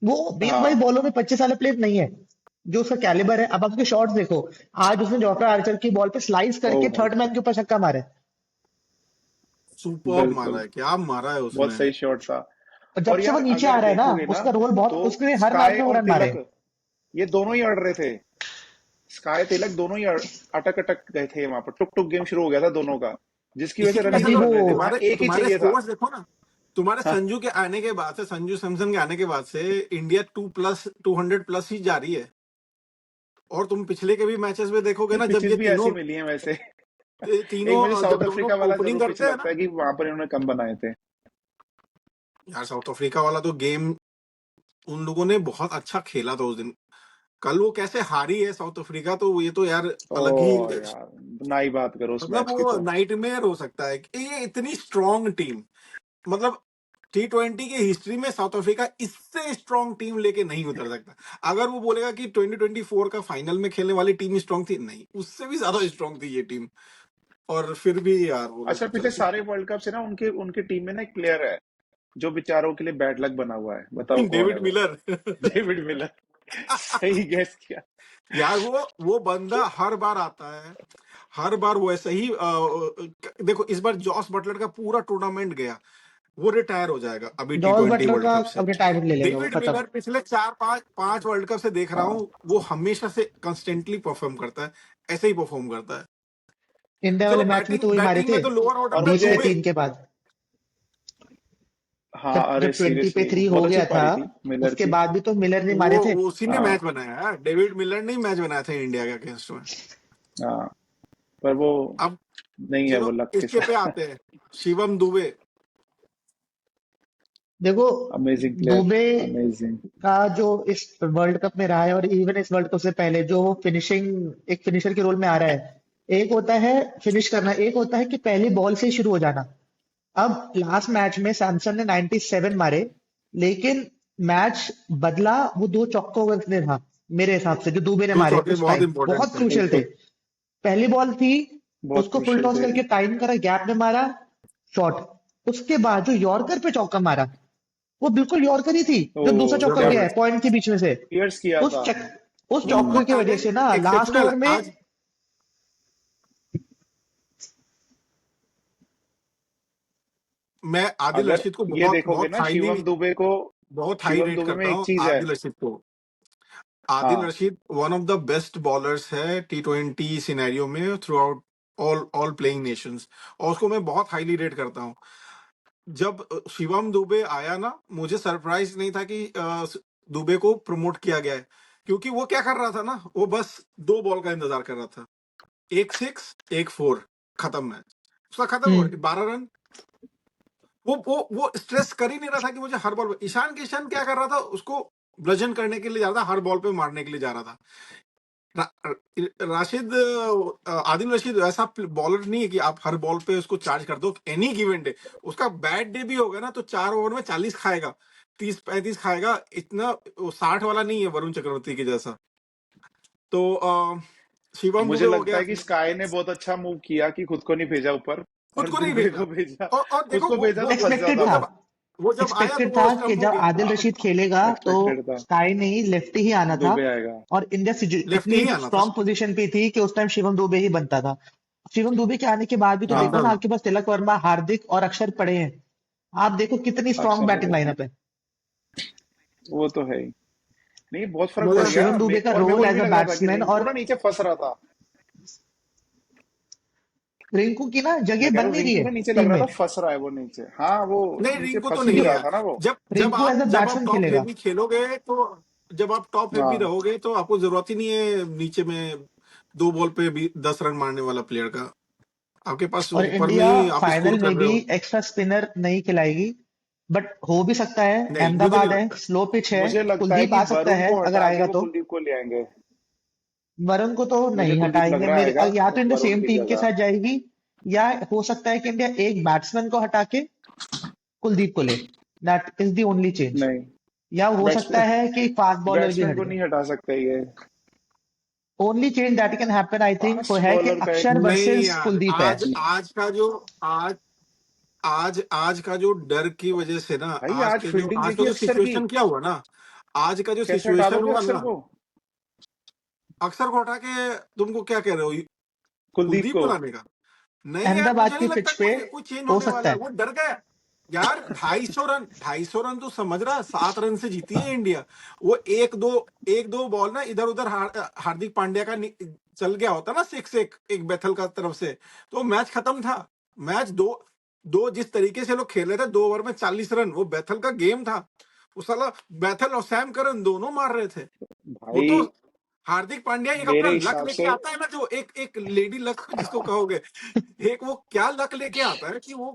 वो 20-22 हाँ बॉलों में 25 वाला प्लेयर नहीं है जो उसका कैलिबर है। अब आपके शॉट्स देखो, आज उसने जोफ्रा आर्चर की बॉल पे स्लाइस ओ करके भाई थर्ड मैन के ऊपर छक्का मारा है। सुपर मारा बिल्कुल है, क्या मारा है बहुत उसने। सही शॉट था। और जब और से वो यार नीचे आ अगर रहा है ना, देखोगे ना उसका रोल बहुत, तो उसने हर मैच स्काई में वो और रन मारे हैं। तिलक ये दोनों ही अड़ रहे थे। स्काई तिलक दोनों ही अटक अटक गए थे वहां पर, टुक टुक गेम शुरू हो गया था दोनों का, जिसकी वजह से रन ही इसीलिए नहीं अभी तो वो बन रहे थे, वहां तुम्हारे एक ही तुम्हारे चाहिए था। स्कोर्स देखो ना, तुम्हारे हाँ, संजू के आने के बाद से, संजू सैमसन के आने के बाद से इंडिया 200+ ही जा रही है। और तुम पिछले के भी मैचेस में देखोगे नहीं ना, जब पिचेस ये भी ऐसी तीनों मिली हैं वैसे। एक तीनों मुझे साउथ जब दोनों अफ्रीका वाला ओपनिंग जरूर पिच करते हैं लगता ना, है कि वहां पर इन्होंने कम बनाए थे। यार साउथ अफ्रीका वाला तो गेम उन लोगों ने बहुत अच्छा खेला था उस दिन। कल वो कैसे हारी है साउथ अफ्रीका, तो ये तो यार ओ अलग ही, यार ना ही बात करो उस मतलब मैच की वो तो। नाइटमेयर हो सकता है कि ये इतनी स्ट्रांग टीम, मतलब T20 की हिस्ट्री में साउथ अफ्रीका इससे स्ट्रांग टीम लेके नहीं उतर सकता। अगर वो बोलेगा कि 2024 का फाइनल में खेलने वाली टीम स्ट्रांग थी, नहीं, उससे भी ज्यादा स्ट्रांग थी ये टीम। और फिर भी यार वो अच्छा लोग पिछले चल सारे वर्ल्ड कप से ना उनके उनके टीम में ना एक प्लेयर है जो बेचारों के लिए बैड लक बना हुआ है, बताओ कौन है डेविड वो? मिलर। David Miller. सही गैस किया। यार वो बंदा हर बार आता है, हर बार वो ऐसे ही देखो इस बार जॉस बटलर का पूरा टूर्नामेंट गया, वो रिटायर हो जाएगा अभी जॉस T20 बटलर वर्ल्ड का कप से। अब रिटायरमेंट ले लेगा, वो डेविड खत्म। मिलर पिछले 4-5 वर्ल्ड कप से देख रहा हाँ हूँ, वो हमेशा से कंस्टेंटली परफॉर्म करता है, ऐसे ही परफॉर्म करता है। इंडिया चलो वाले मैच में बैटिंग तो वही मारे बैटिंग थे, में तो लोअर ऑर्डर और में 20 पे मुझे 2 3 के बाद। हाँ जब अरे जब 20 पे सीरियसली 3 हो बहुत अच्छी गया था, पारी थी मिलर उसके की। बाद भी तो मिलर ने मारे वो थे। उसी ने हाँ मैच बनाया है, डेविड मिलर ने ही मैच बनाया था इंडिया के अगेंस्ट में। हाँ पर वो अब नहीं है वो चलो लक के इसके पे साथ। आते हैं, शिवम दुबे। देखो, अमेजिंग प्लेयर, दुबे अमेजिंग। का जो इस वर्ल्ड कप में रहा है और इवन इस वर्ल्ड कप से पहले जो फिनिशिंग, एक फिनिशर के रोल में आ रहा है। एक होता है फिनिश करना, एक होता है कि पहली बॉल से ही शुरू हो जाना। अब लास्ट मैच में सैमसन ने 97 मारे, लेकिन मैच बदला वो दो चौकों ने था, मेरे हिसाब से, जो दुबे ने दो मारे चौके उस बहुत टाइम इंपॉर्टेंट बहुत थे। क्रूशियल थे। बिल्कुल पहली बॉल थी, बहुत उसको फुल क्रुशियल टॉस थे। करके टाइम करा, गैप में मारा, शॉट। उसके बाद जो यॉर्कर पे चौका मारा, वो बिल्कुल यॉर्कर ही थी, ओ जो दूसरा चौका क्या गया है जबरदस्त। पॉइंट के बीच में से। पियर्स किया उस था। चक उस वो चौके की वजह टैलेंट से ना लास्ट एक्सेप्शनल ओवर है में, आज। मैं आदिल अगर रशीद को ये बहुत देखोगे बहुत ना हाईली, बहुत हाई शिवम रेट दुबे में करता एक हूँ चीज है। आदिल रशीद को। आदिल हाँ Rashid one of the best bowlers है T20 सिनेरियो में through out all all playing Nations, और उसको मैं बहुत हाईली रेट करता हूँ। जब शिवम दुबे आया ना, मुझे सरप्राइज नहीं था कि दुबे को प्रमोट किया गया है, क्योंकि वो क्या कर रहा था ना, वो बस 2 बॉल का इंतजार कर रहा था, एक 6 एक 4, खत्म मैच उसका, खत्म हो हम्म 12 रन। वो स्ट्रेस कर ही नहीं रहा था कि मुझे हर बॉल पे। ईशान किशन क्या कर रहा था, उसको ब्लजन करने के लिए जा रहा था, हर बॉल पे मारने के लिए जा रहा था। राशिद आदिल रशीद ऐसा बॉलर नहीं है कि आप हर बॉल पे उसको चार्ज कर दो एनी गिवन डे। उसका बैड डे भी होगा ना, तो 4 ओवर में 40 खाएगा, 30-35 खाएगा, इतना वो 60 वाला नहीं है वरुण चक्रवर्ती के जैसा। तो शिवम मुझे दुबे हो लगता गया, है कि स्काई ने बहुत अच्छा मूव किया कि खुद को नहीं भेजा ऊपर खुद और को नहीं दुबे भेजा। को भेजा। और खुद देखो को भेजा तो फंस एक्सपेक्टेड जाता वो था, वो। जब आया तो एक्सपेक्टेड वो था कि स्टम्प हो जब गया। आदिल रशीद खेलेगा तो एक्सपेक्टेड था स्काई ने ही लेफ्टी ही आना था। दुबे आएगा। और इंडिया लेफ्टी इतनी ही आना था। स्ट्रांग पोजीशन पे थी कि उस टाइम शिवम दुबे ही बनता था। शिवम दुबे के आने के बाद भी तो देखो हाँ ना, एकदम। आपके पास तिलक वर्मा, हार्दिक और अक्षर पड़े हैं। आप देखो कितनी स्ट्रांग अक्षर बैटिंग पटेल लाइनअप है। वो तो है ही। नहीं बहुत फर्क और पड़ मुझे गया। शिवम दुबे का और मेरे को रोल ये एज भी अ लग रहा था कि बैट्समैन, रिंकू और ना नीचे फंस रहा था। रिंकू की ना मैं जगह कह रहा बन हूँ नहीं रही रिंकू है ना नीचे लग टीम रहा में। था फंस रहा है वो नीचे। हाँ वो नहीं, नीचे रिंकू तो फंस ही नहीं नहीं है रहा यार। था ना वो। जब जब रिंकू आप एज अ जब आप बैट्समैन टॉप खेलेगा। हेवी खेलोगे तो, जब आप टॉप हेवी हाँ रहोगे तो आपको जरूरत ही नहीं है नीचे में 2 बॉल पे भी 10 रन मारने वाला प्लेयर का। आपके पास और ऊपर में इंडिया ही आप स्कोर फाइनल कर में रहे भी हो। एक्स्ट्रा स्पिनर नहीं खिलाएगी, बट हो भी सकता है। नहीं, मुझे नहीं अहमदाबाद है, लगता। स्लो पिच है, मुझे लगता है कुलदीप कि आ सकता वरुण है को अगर हटा के आएगा वो तो। कुलदीप को ले आएंगे। वरुण को तो मुझे नहीं कुलदीप लग हटाएंगे रहा मेरे, आएगा या तो इंडिया वरुण सेम की टीम के जगह। साथ जाएगी, या हो सकता है कि इंडिया एक बैट्समैन को हटा के कुलदीप को ले। That is the only change. नहीं, या हो सकता बैट्समैन है कि फास्ट बॉलर भी बैट्समैन हट को जाए। नहीं हटा सकते ये। Only change that can happen I think fast है कि बॉलर का एक अक्षर नहीं वर्सेस यार, कुलदीप है। आज आज का जो डर की वजह से ना, भाई आज फील्डिंग आज का देखिए जो अक्षर की, सिचुएशन क्या हुआ ना, आज का जो कैसे हटा सिचुएशन दोगे हुआ अक्षर ना, को? अक्षर को हटा के तुमको क्या कह रहे हो, कुलदीप कुलदीप को। को लाने का? नहीं यार, अहमदाबाद मुझे की नहीं लगता पिच पे कोई चेंज हो होने सकता वाला है, है। वो डर गया यार। 250 रन तो समझ रहा है, 7 रन से जीती है इंडिया। वो एक दो बॉल ना इधर उधर हार्दिक पांड्या का चल गया होता ना, सिक्स एक बैथल का तरफ से, तो मैच खत्म था। मैच दो दो जिस तरीके से लोग खेल रहे थे, 2 ओवर में 40 रन, वो बैथल का गेम था। वो साला बैथल और सैम करन दोनों मार रहे थे। वो तो भाई हार्दिक पांड्या एक अपना मेरे लक हिसाब लेके से आता है ना, जो एक लेडी लक जिसको कहोगे, एक वो क्या लक लेके आता है कि वो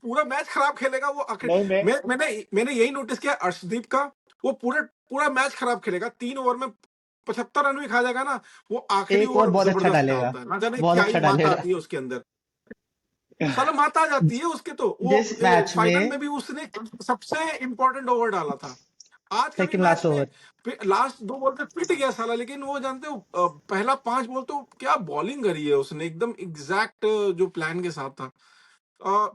पूरा मैच खराब खेलेगा। वो आखिर नहीं, मैं मैंने यही नोटिस किया अर्शदीप का, वो पूरा मैच खराब खेलेगा, 3 ओवर में 75 रन भी खा जाएगा ना, वो आखिरी एक और ओवर बहुत अच्छा जबरदस्त डालेगा, डालता है, ना जाने बहुत क्या अच्छा ही मात डालेगा। आती है उसके अंदर। साला मात आ जाती है उसके, तो वो जिस मैच फाइनल में में भी उसने सबसे इंपॉर्टेंट ओवर डाला था। आज का भी सेकंड मैच लास्ट में ओवर। लास्ट 2 बॉल पे पिट गया साला, लेकिन वो जानते हो, पहला 5 बॉल तो क्या बॉलिंग करी है उसने, एकदम एग्जैक्ट जो प्लान के साथ था।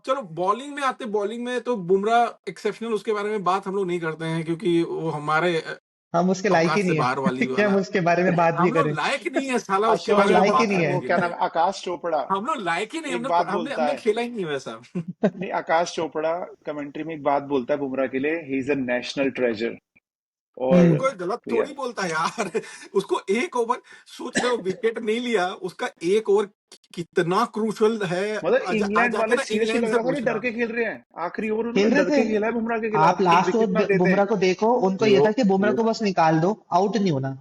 चलो बॉलिंग में आते, बॉलिंग में तो बुमराह एक्सेप्शनल, उसके बारे में बात हम लोग नहीं करते हैं, क्योंकि वो हमारे हम उसके लायक औकात ही से नहीं बाहर वाली है कि हम वाला, उसके बारे में बात भी हम लोग करें। लायक नहीं है साला उसके अच्छा हम बारे में लायक ही बात नहीं वो करने के क्या है। नाम लिए। है, आकाश चोपड़ा हम लोग लायक ही नहीं, एक बात हमने बोलता हमने है। खेला ही नहीं वैसा। नहीं, आकाश चोपड़ा कमेंट्री में एक बात बोलता है बुमराह के लिए, he is a national treasure. वो और हम्म। कोई गलत या थोड़ी बोलता है यार। उसको एक ओवर, सोच रहे हो विकेट नहीं लिया उसका, एक ओवर कितना क्रूशल है। मतलब आज इंग्लैंड जाके वाले ना सीरियसली इंग्लैंड लग से रहा था कि डर पूछना। के खेल रहे हैं, आखिरी ओवर खेल उन्होंने रहे डर के थे। खेला है बुमराह के खिलाफ आप कि लास्ट विकेट ना ओवर देते बुमराह हैं। को देखो, उनको ये वो था कि बुमराह वो को बस निकाल दो, आउट नहीं होना।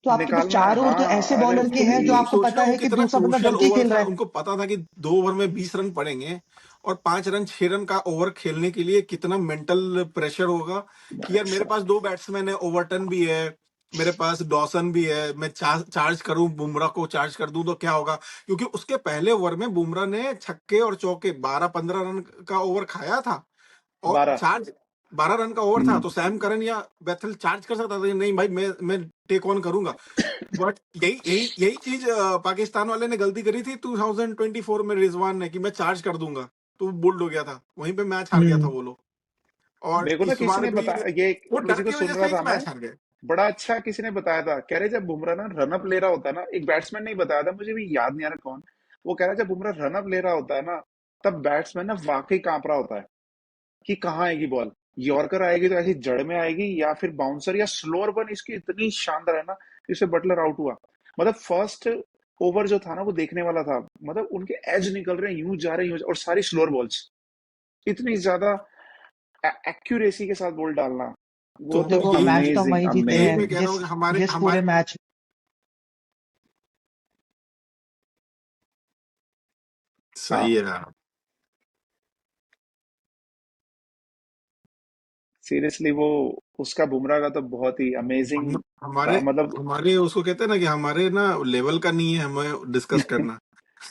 तो आपके पास निकालना है, 4 ओवर तो ऐसे हाँ। अरे बॉलर के हैं जो वही आपको सोच पता रहे हो, वो है कि कितना दूसरा बंदा क्रूशियल डर के ओवर खेल था। रहा है। उनको पता था कि 2 ओवर में 20 रन पड़ेंगे, और 5 रन 6 रन का ओवर खेलने के लिए कितना मेंटल प्रेशर होगा कि यार मेरे पास 2 बैट्समैन है, ओवरटन भी है, मेरे पास डॉसन भी है, मैं चार्ज करूं, बुमराह को चार्ज कर दूं तो क्या होगा। क्योंकि उसके पहले ओवर में बुमराह ने छक्के और चौके 12-15 रन का ओवर खाया था, और 12। चार्ज 12 रन का ओवर था, हम्म। तो सैम करन या बेथल चार्ज कर सकता था कि नहीं भाई, मैं टेक ऑन करूंगा। बट यही चीज पाकिस्तान वाले ने गलती करी थी 2024 में, रिजवान ने, कि मैं चार्ज कर दूंगा, तो वो बोल्ड हो गया था, वहीं पे मैच हार गया था हम्म। वो लोग। और मेरे को ना इस किसी बार ने भी बताया, ये वो डर किसी को की सुन वजह से रहा ही था तो मैं, मैच हार गए। बड़ा अच्छा किसी ने बताया था, कह रहे जब बुमराह ना रनअप ले रहा होता है ना, एक बैट्समैन ने ही बताया था, मुझे भी याद नहीं आ रहा कौन। वो कह रहा है जब बुमराह रनअप ले रहा होता है ना, तब बैट्समैन ना वाकई कांप रहा होता है कि कहाँ आएगी बॉल, यॉर्कर आएगी तो ऐसी जड़ में आएगी या फिर बाउंसर या स्लोअर वन इसकी इतनी शानदार है ना, जिससे बटलर आउट हुआ। मतलब फर्स्ट ओवर जो था ना वो देखने वाला था, मतलब उनके एज निकल रहे हैं, यूं जा रहे हैं, और सारी स्लोअर बॉल्स, इतनी ज्यादा एक्यूरेसी के साथ बॉल डालना, वो तो तो देखो यही मैच तो हम अमेजिंग वही जीते यही हैं मैं कह अमेजिंग। रहा हूँ जिस कि हमारे जिस पूरे हमारे मैच। हाँ, सही है यार। सीरियसली वो उसका बुमराह का तो बहुत ही अमेजिंग हमारे था, मतलब। हमारे उसको कहते हैं ना कि हमारे ना लेवल का नहीं है हमें डिस्कस करना।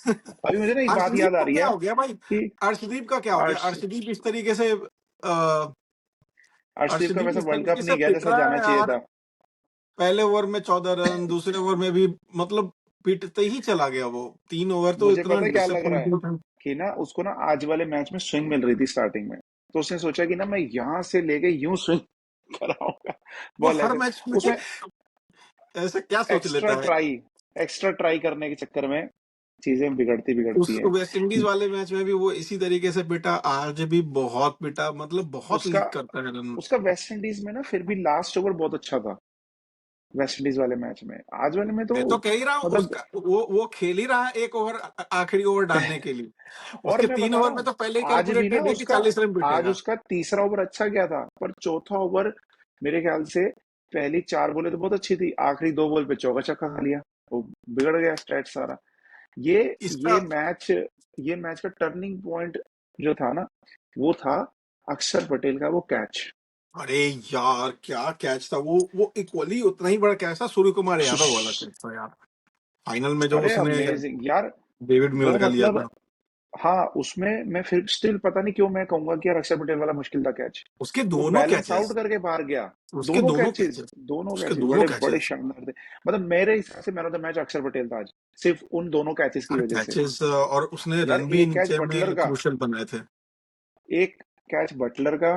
अभी मुझे ना एक बात अर्शदीप याद आ को रही क्या है हो गया भाई, कि अर्शदीप का क्या हो गया, अर्श अर्शदीप इस तरीके से अर्शदीप का अर्शदीप वैसा इस वर्ल्ड तरीके कप से नहीं गया पिट जैसा रहा जाना है चाहिए यार। था। पहले ओवर में 14 रन, दूसरे ओवर में भी, मतलब पिटते ही चला गया वो, 3 ओवर तो मुझे इतना पता है क्या लग रहा है डिसअपॉइंटिंग था। कि ना उसको ना आज वाले मैच में स्विंग मिल रही थी स्टार्टिंग में, तो उसने सोचा कि ना मैं यहां से लेके यूं स्विंग कराऊंगा वो बॉल हर ऐसे। मैच में उसमें ऐसे क्या सोच एक्स्ट्रा लेता है। ट्राई एक्स्ट्रा ट्राई करने के चक्कर में चीजें बिगड़ती बिगड़ती उस हैं। वेस्ट इंडीज वाले मैच में भी वो इसी तरीके से पिटा, आज भी बहुत पिटा, मतलब बहुत उसका लीक करता है रन। उसका वेस्ट इंडीज में ना फिर भी लास्ट ओवर बहुत अच्छा था, वेस्ट इंडीज वाले मैच में। आज वाले में तो मैं तो कह ही रहा हूँ, मतलब। उसका वो खेल ही रहा है एक ओवर, आखिरी ओवर डालने के लिए। और उसके मैं तीन बता रहा ओवर में हूँ, तो पहले ही आज भी ना कैलकुलेटेड है कि उसका 40 रन आज पिटेगा। उसका तीसरा ओवर अच्छा गया था, पर चौथा ओवर मेरे ख्याल से पहली 4 बॉलें तो बहुत अच्छी थी, आखिरी 2 बॉल पे चौका छक्का खा लिया, वो बिगड़ गया स्टैट सारा। ये इसका ये मैच ये मैच का टर्निंग पॉइंट जो था ना, वो था अक्षर पटेल का वो कैच। अरे यार क्या कैच था वो इक्वली उतना ही बड़ा कैच था सूर्य कुमार यादव वाला कैच था यार, फाइनल में जो अरे उसने अमेजिंग यार। डेविड वो मिलर का लिया मतलब था। हाँ, उसमें मैं फिर स्टिल पता नहीं क्यों मैं कहूंगा कि यार अक्षर पटेल वाला मुश्किल था कैच। उसके वो दोनों बैलेंस कैचेस, आउट करके बाहर गया। उसके दोनों कैचेस, दोनों उसके कैचेस दोनों बड़े बड़े कैचेस, शानदार थे। मतलब मेरे हिसाब से मैन ऑफ द मैच अक्षर पटेल था आज, सिर्फ उन दोनों कैचेस की वजह से। कैचेस, और उसने यार रन भी एक कैच नीचे बटलर में का, क्रूशियल बनाए थे। एक कैच बटलर का,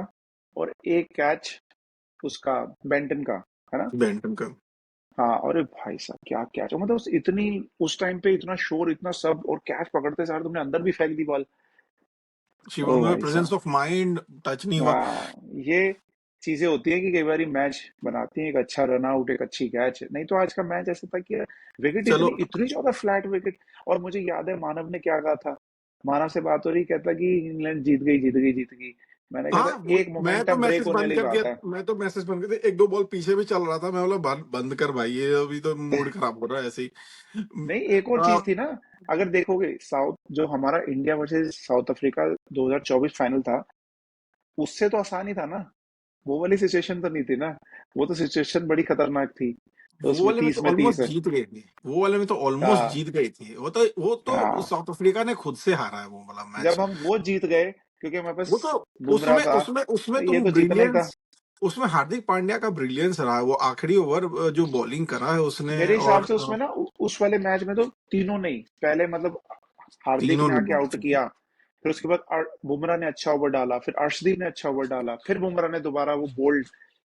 और एक कैच उसका बेंटन का, है ना? बेंटन का। हाँ, अरे भाई साहब क्या कैच, मतलब इतनी उस टाइम पे इतना शोर इतना सब, और कैच पकड़ते सार तुमने अंदर भी फेंक दी बॉल। ओ शिवम में भाई प्रेजेंस साहब, ऑफ माइंड टच नहीं हुआ। हाँ, ये चीजें होती है कि कई बार मैच बनाती है, एक अच्छा रन आउट, एक अच्छी कैच। नहीं तो आज का मैच ऐसा था कि विकेट चलो, इतनी इतनी ज्यादा फ्लैट विकेट। और मुझे याद है मानव ने क्या कहा था, मानव से बात हो रही, कहता कि इंग्लैंड जीत गई जीत गई जीत गई। मैंने कहा हाँ, था एक मैं तो मोमेंटम ब्रेक मैसेज होने बंद वाली करके, बात है। मैं तो मैसेज बंद करके एक दो बॉल पीछे भी चल रहा था, मैं बोला बंद बंद कर भाई, ये अभी तो मूड खराब हो रहा है ऐसे ही। नहीं, एक और आ, चीज थी ना, अगर देखोगे साउथ जो हमारा India versus south Africa 2024 final था, उससे तो आसान ही था ना। वो वाली सिचुएशन तो नहीं थी ना। वो तो सिचुएशन बड़ी खतरनाक थी। तो वो उसमें वाले में तो 30 में ऑलमोस्ट 30 है। जीत गए थे, वो वाले में तो ऑलमोस्ट हाँ, जीत गई थी। वो तो हाँ, साउथ अफ्रीका ने खुद से हारा है वो वाला मैच। जब हम वो जीत गए क्योंकि हमारे पास वो तो बुमराह उसमें था, उसमें उसमें ये तुम तो जीतना ही था। ब्रिलियंस, उसमें हार्दिक पांड्या का ब्रिलियंस रहा है, वो आखिरी ओवर जो बॉलिंग करा है उसने। मेरे हिसाब और से उसमें ना उस वाले मैच में तो तीनों नहीं, पहले मतलब हार्दिक तीनों ने ने आके बोले आउट थे। किया, फिर उसके बाद बुमराह ने अच्छा ओवर डाला, फिर अर्शदीप ने अच्छा ओवर डाला, फिर बुमराह ने दोबारा वो बोल्ड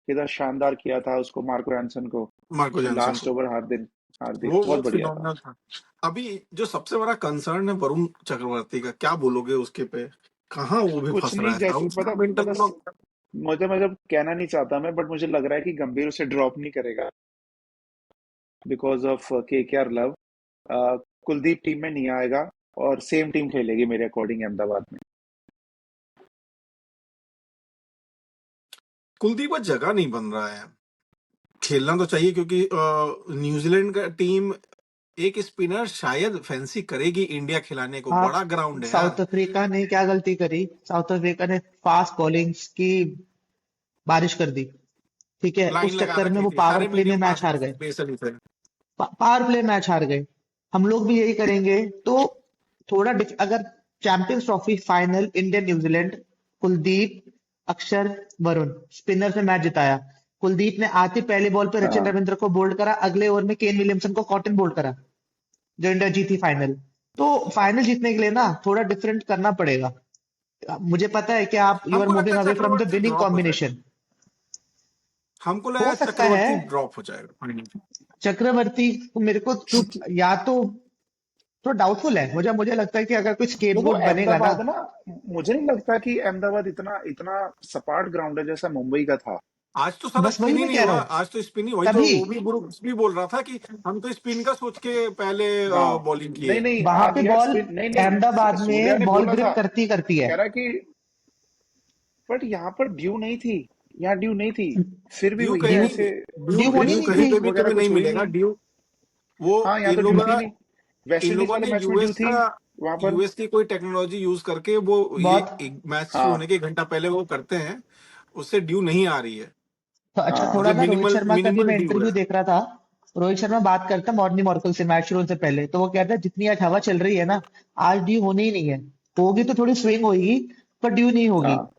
इधर शानदार किया था उसको, मार्को एंसन को। मार्को जॉनसन लास्ट को, ओवर हार्दिक, हार्दिक वो बहुत बढ़िया था। फिनोमिनल था। अभी जो सबसे बड़ा कंसर्न है वरुण चक्रवर्ती का, क्या बोलोगे उसके पे? कहाँ वो भी कुछ फंस नहीं, रहा है, जैसे उसका पता मेंटल मतलब ब्लॉक। मुझे मतलब कहना नहीं चाहता मैं, बट मुझे लग रहा है कि गंभीर उसे ड्रॉप नहीं करेगा because of KKR love. Kuldeep team में नहीं आएगा, और सेम टीम खेलेगी मेरे अकॉर्डिंग अहमदाबाद में। कुलदीप का जगह नहीं बन रहा है, खेलना तो चाहिए क्योंकि न्यूजीलैंड का टीम एक स्पिनर शायद फैंसी करेगी इंडिया खिलाने को, आप बड़ा ग्राउंड है साउथ यार। अफ्रीका ने क्या गलती करी? साउथ अफ्रीका ने फास्ट बॉलिंग्स की बारिश कर दी। ठीक है, लाइन उस लगा चक्कर में रखी वो थी, पावर सारे प्ले में मीडियम मैच हार गए। बेसल ही थे। पावर प्ले मैच हार गए। हम लोग भी यही करेंगे तो थोड़ा अगर champions trophy final India New Zealand, Kuldeep, अक्षर, वरुण स्पिनर से मैच जिताया। कुलदीप ने आते पहले बॉल पे रचिन हाँ, रविंद्र को बोल्ड करा, अगले ओवर में केन विलियमसन को कॉटन बोल्ड करा, जो इंडिया जीती फाइनल। तो फाइनल जीतने के लिए ना थोड़ा डिफरेंट करना पड़ेगा। मुझे पता है कि आप यू आर हमको लगता मूविंग है away from the Chakravarthy winning drop हो जाएगा, कॉम्बिनेशन। हमको हो लगा सकता है। चक्रवर्ती ड्रॉप हो जाएगा फाइनल। चक्रवर्ती को मेरे को या तो डाउटफुल है। मुझे लगता है कि अगर कोई देखो स्केपगोट बनेगा ना। अहमदाबाद ना, मुझे नहीं लगता कि अहमदाबाद इतना इतना सपाट ग्राउंड है जैसा मुंबई का था। आज तो सारा बस वही स्पिन ही मैं नहीं कह रहा हुआ, हूँ। आज तो स्पिन ही, वही तो तभी वो भी ब्रुक्स भी बोल रहा था कि हम तो स्पिन का सोच के पहले हाँ, बॉलिंग नहीं किए। नहीं, वहां आप पे यार बॉल स्पिन, नहीं नहीं, अहमदाबाद सूर्या में ने बॉल बोला था, ग्रिप करती करती है। कह रहा कि बट यहाँ पर ड्यू नहीं थी, यहाँ ड्यू नहीं थी, फिर भी ड्यू ये कहीं ड्यू ऐसे ड्यू ड्यू होनी ड्यू नहीं कहीं थी। पे भी वगैरह तुम्हें नहीं कुछ हुई मिलेगा नहीं। ड्यू। वो हाँ, यहाँ इन तो ड्यू लोगों थी का, नहीं। वेस्ट इन इंडीज लोगों वाले ने मैच में ड्यू यूएस थी का, वहां पर। यूएस की कोई टेक्नोलॉजी यूज करके वो ये बहुत मैच शुरू होने हाँ, के एक घंटा पहले वो करते हैं, उससे ड्यू नहीं आ रही है। तो अच्छा, हाँ, थोड़ा मतलब ना रोहित मिनिमल शर्मा का भी मिनिमल मैं ड्यू इंटरव्यू है। देख रहा था। रोहित शर्मा बात करता मॉर्निंग मॉर्कल से मैच शुरू होने से पहले, तो वो कहता है जितनी आज हवा चल रही है ना, आज ड्यू होनी ही नहीं है। होगी तो थोड़ी स्विंग होगी, पर ड्यू नहीं होगी। हाँ,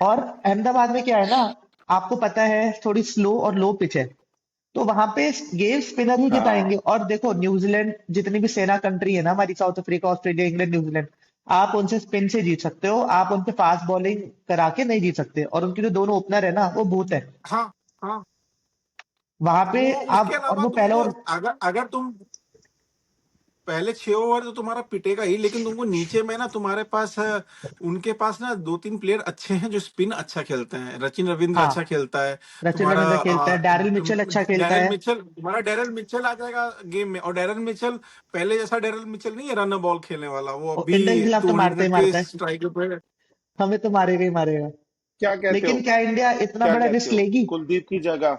और अहमदाबाद में क्या है ना, आपको पता है थोड़ी स्लो और लो पिच है, तो वहां पे गेम स्पिनर ही जिताएंगे। हाँ, और देखो न्यूजीलैंड जितनी भी सेना कंट्री है ना हमारी, south Africa, Australia, England, New Zealand, आप उनसे स्पिन से जीत सकते हो, आप उनसे फास्ट बॉलिंग करा के नहीं जीत सकते। और उनके जो दोनों ओपनर है ना, वो भूत है हाँ, हाँ। वहां पे। वो उसके आप और अलावा वो पहला तुमको, और अगर अगर तुम पहले 6 ओवर तो तुम्हारा पिटेगा ही, लेकिन तुमको नीचे में ना तुम्हारे पास उनके पास ना दो तीन प्लेयर अच्छे हैं जो स्पिन अच्छा खेलते हैं। रचिन रविंद्र हाँ, अच्छा खेलता है रचिन तुम्हारा। रविंद्र खेलता है, डैरिल मिचेल अच्छा खेलता डैरल है। मिचेल, तुम्हारा डैरल मिचेल आ जाएगा गेम में। और डैरल मिचेल पहले जैसा डैरल मिचेल नहीं है रन बॉल खेलने वाला, वो और अभी इंडिया के खिलाफ तो मारता ही 200 के मारता है। स्ट्राइक पे। हमें तो मारेगा ही मारेगा। क्या कहते हो, लेकिन क्या इंडिया इतना क्या बड़ा कहते रिस्क हो, लेगी? कुलदीप की जगह,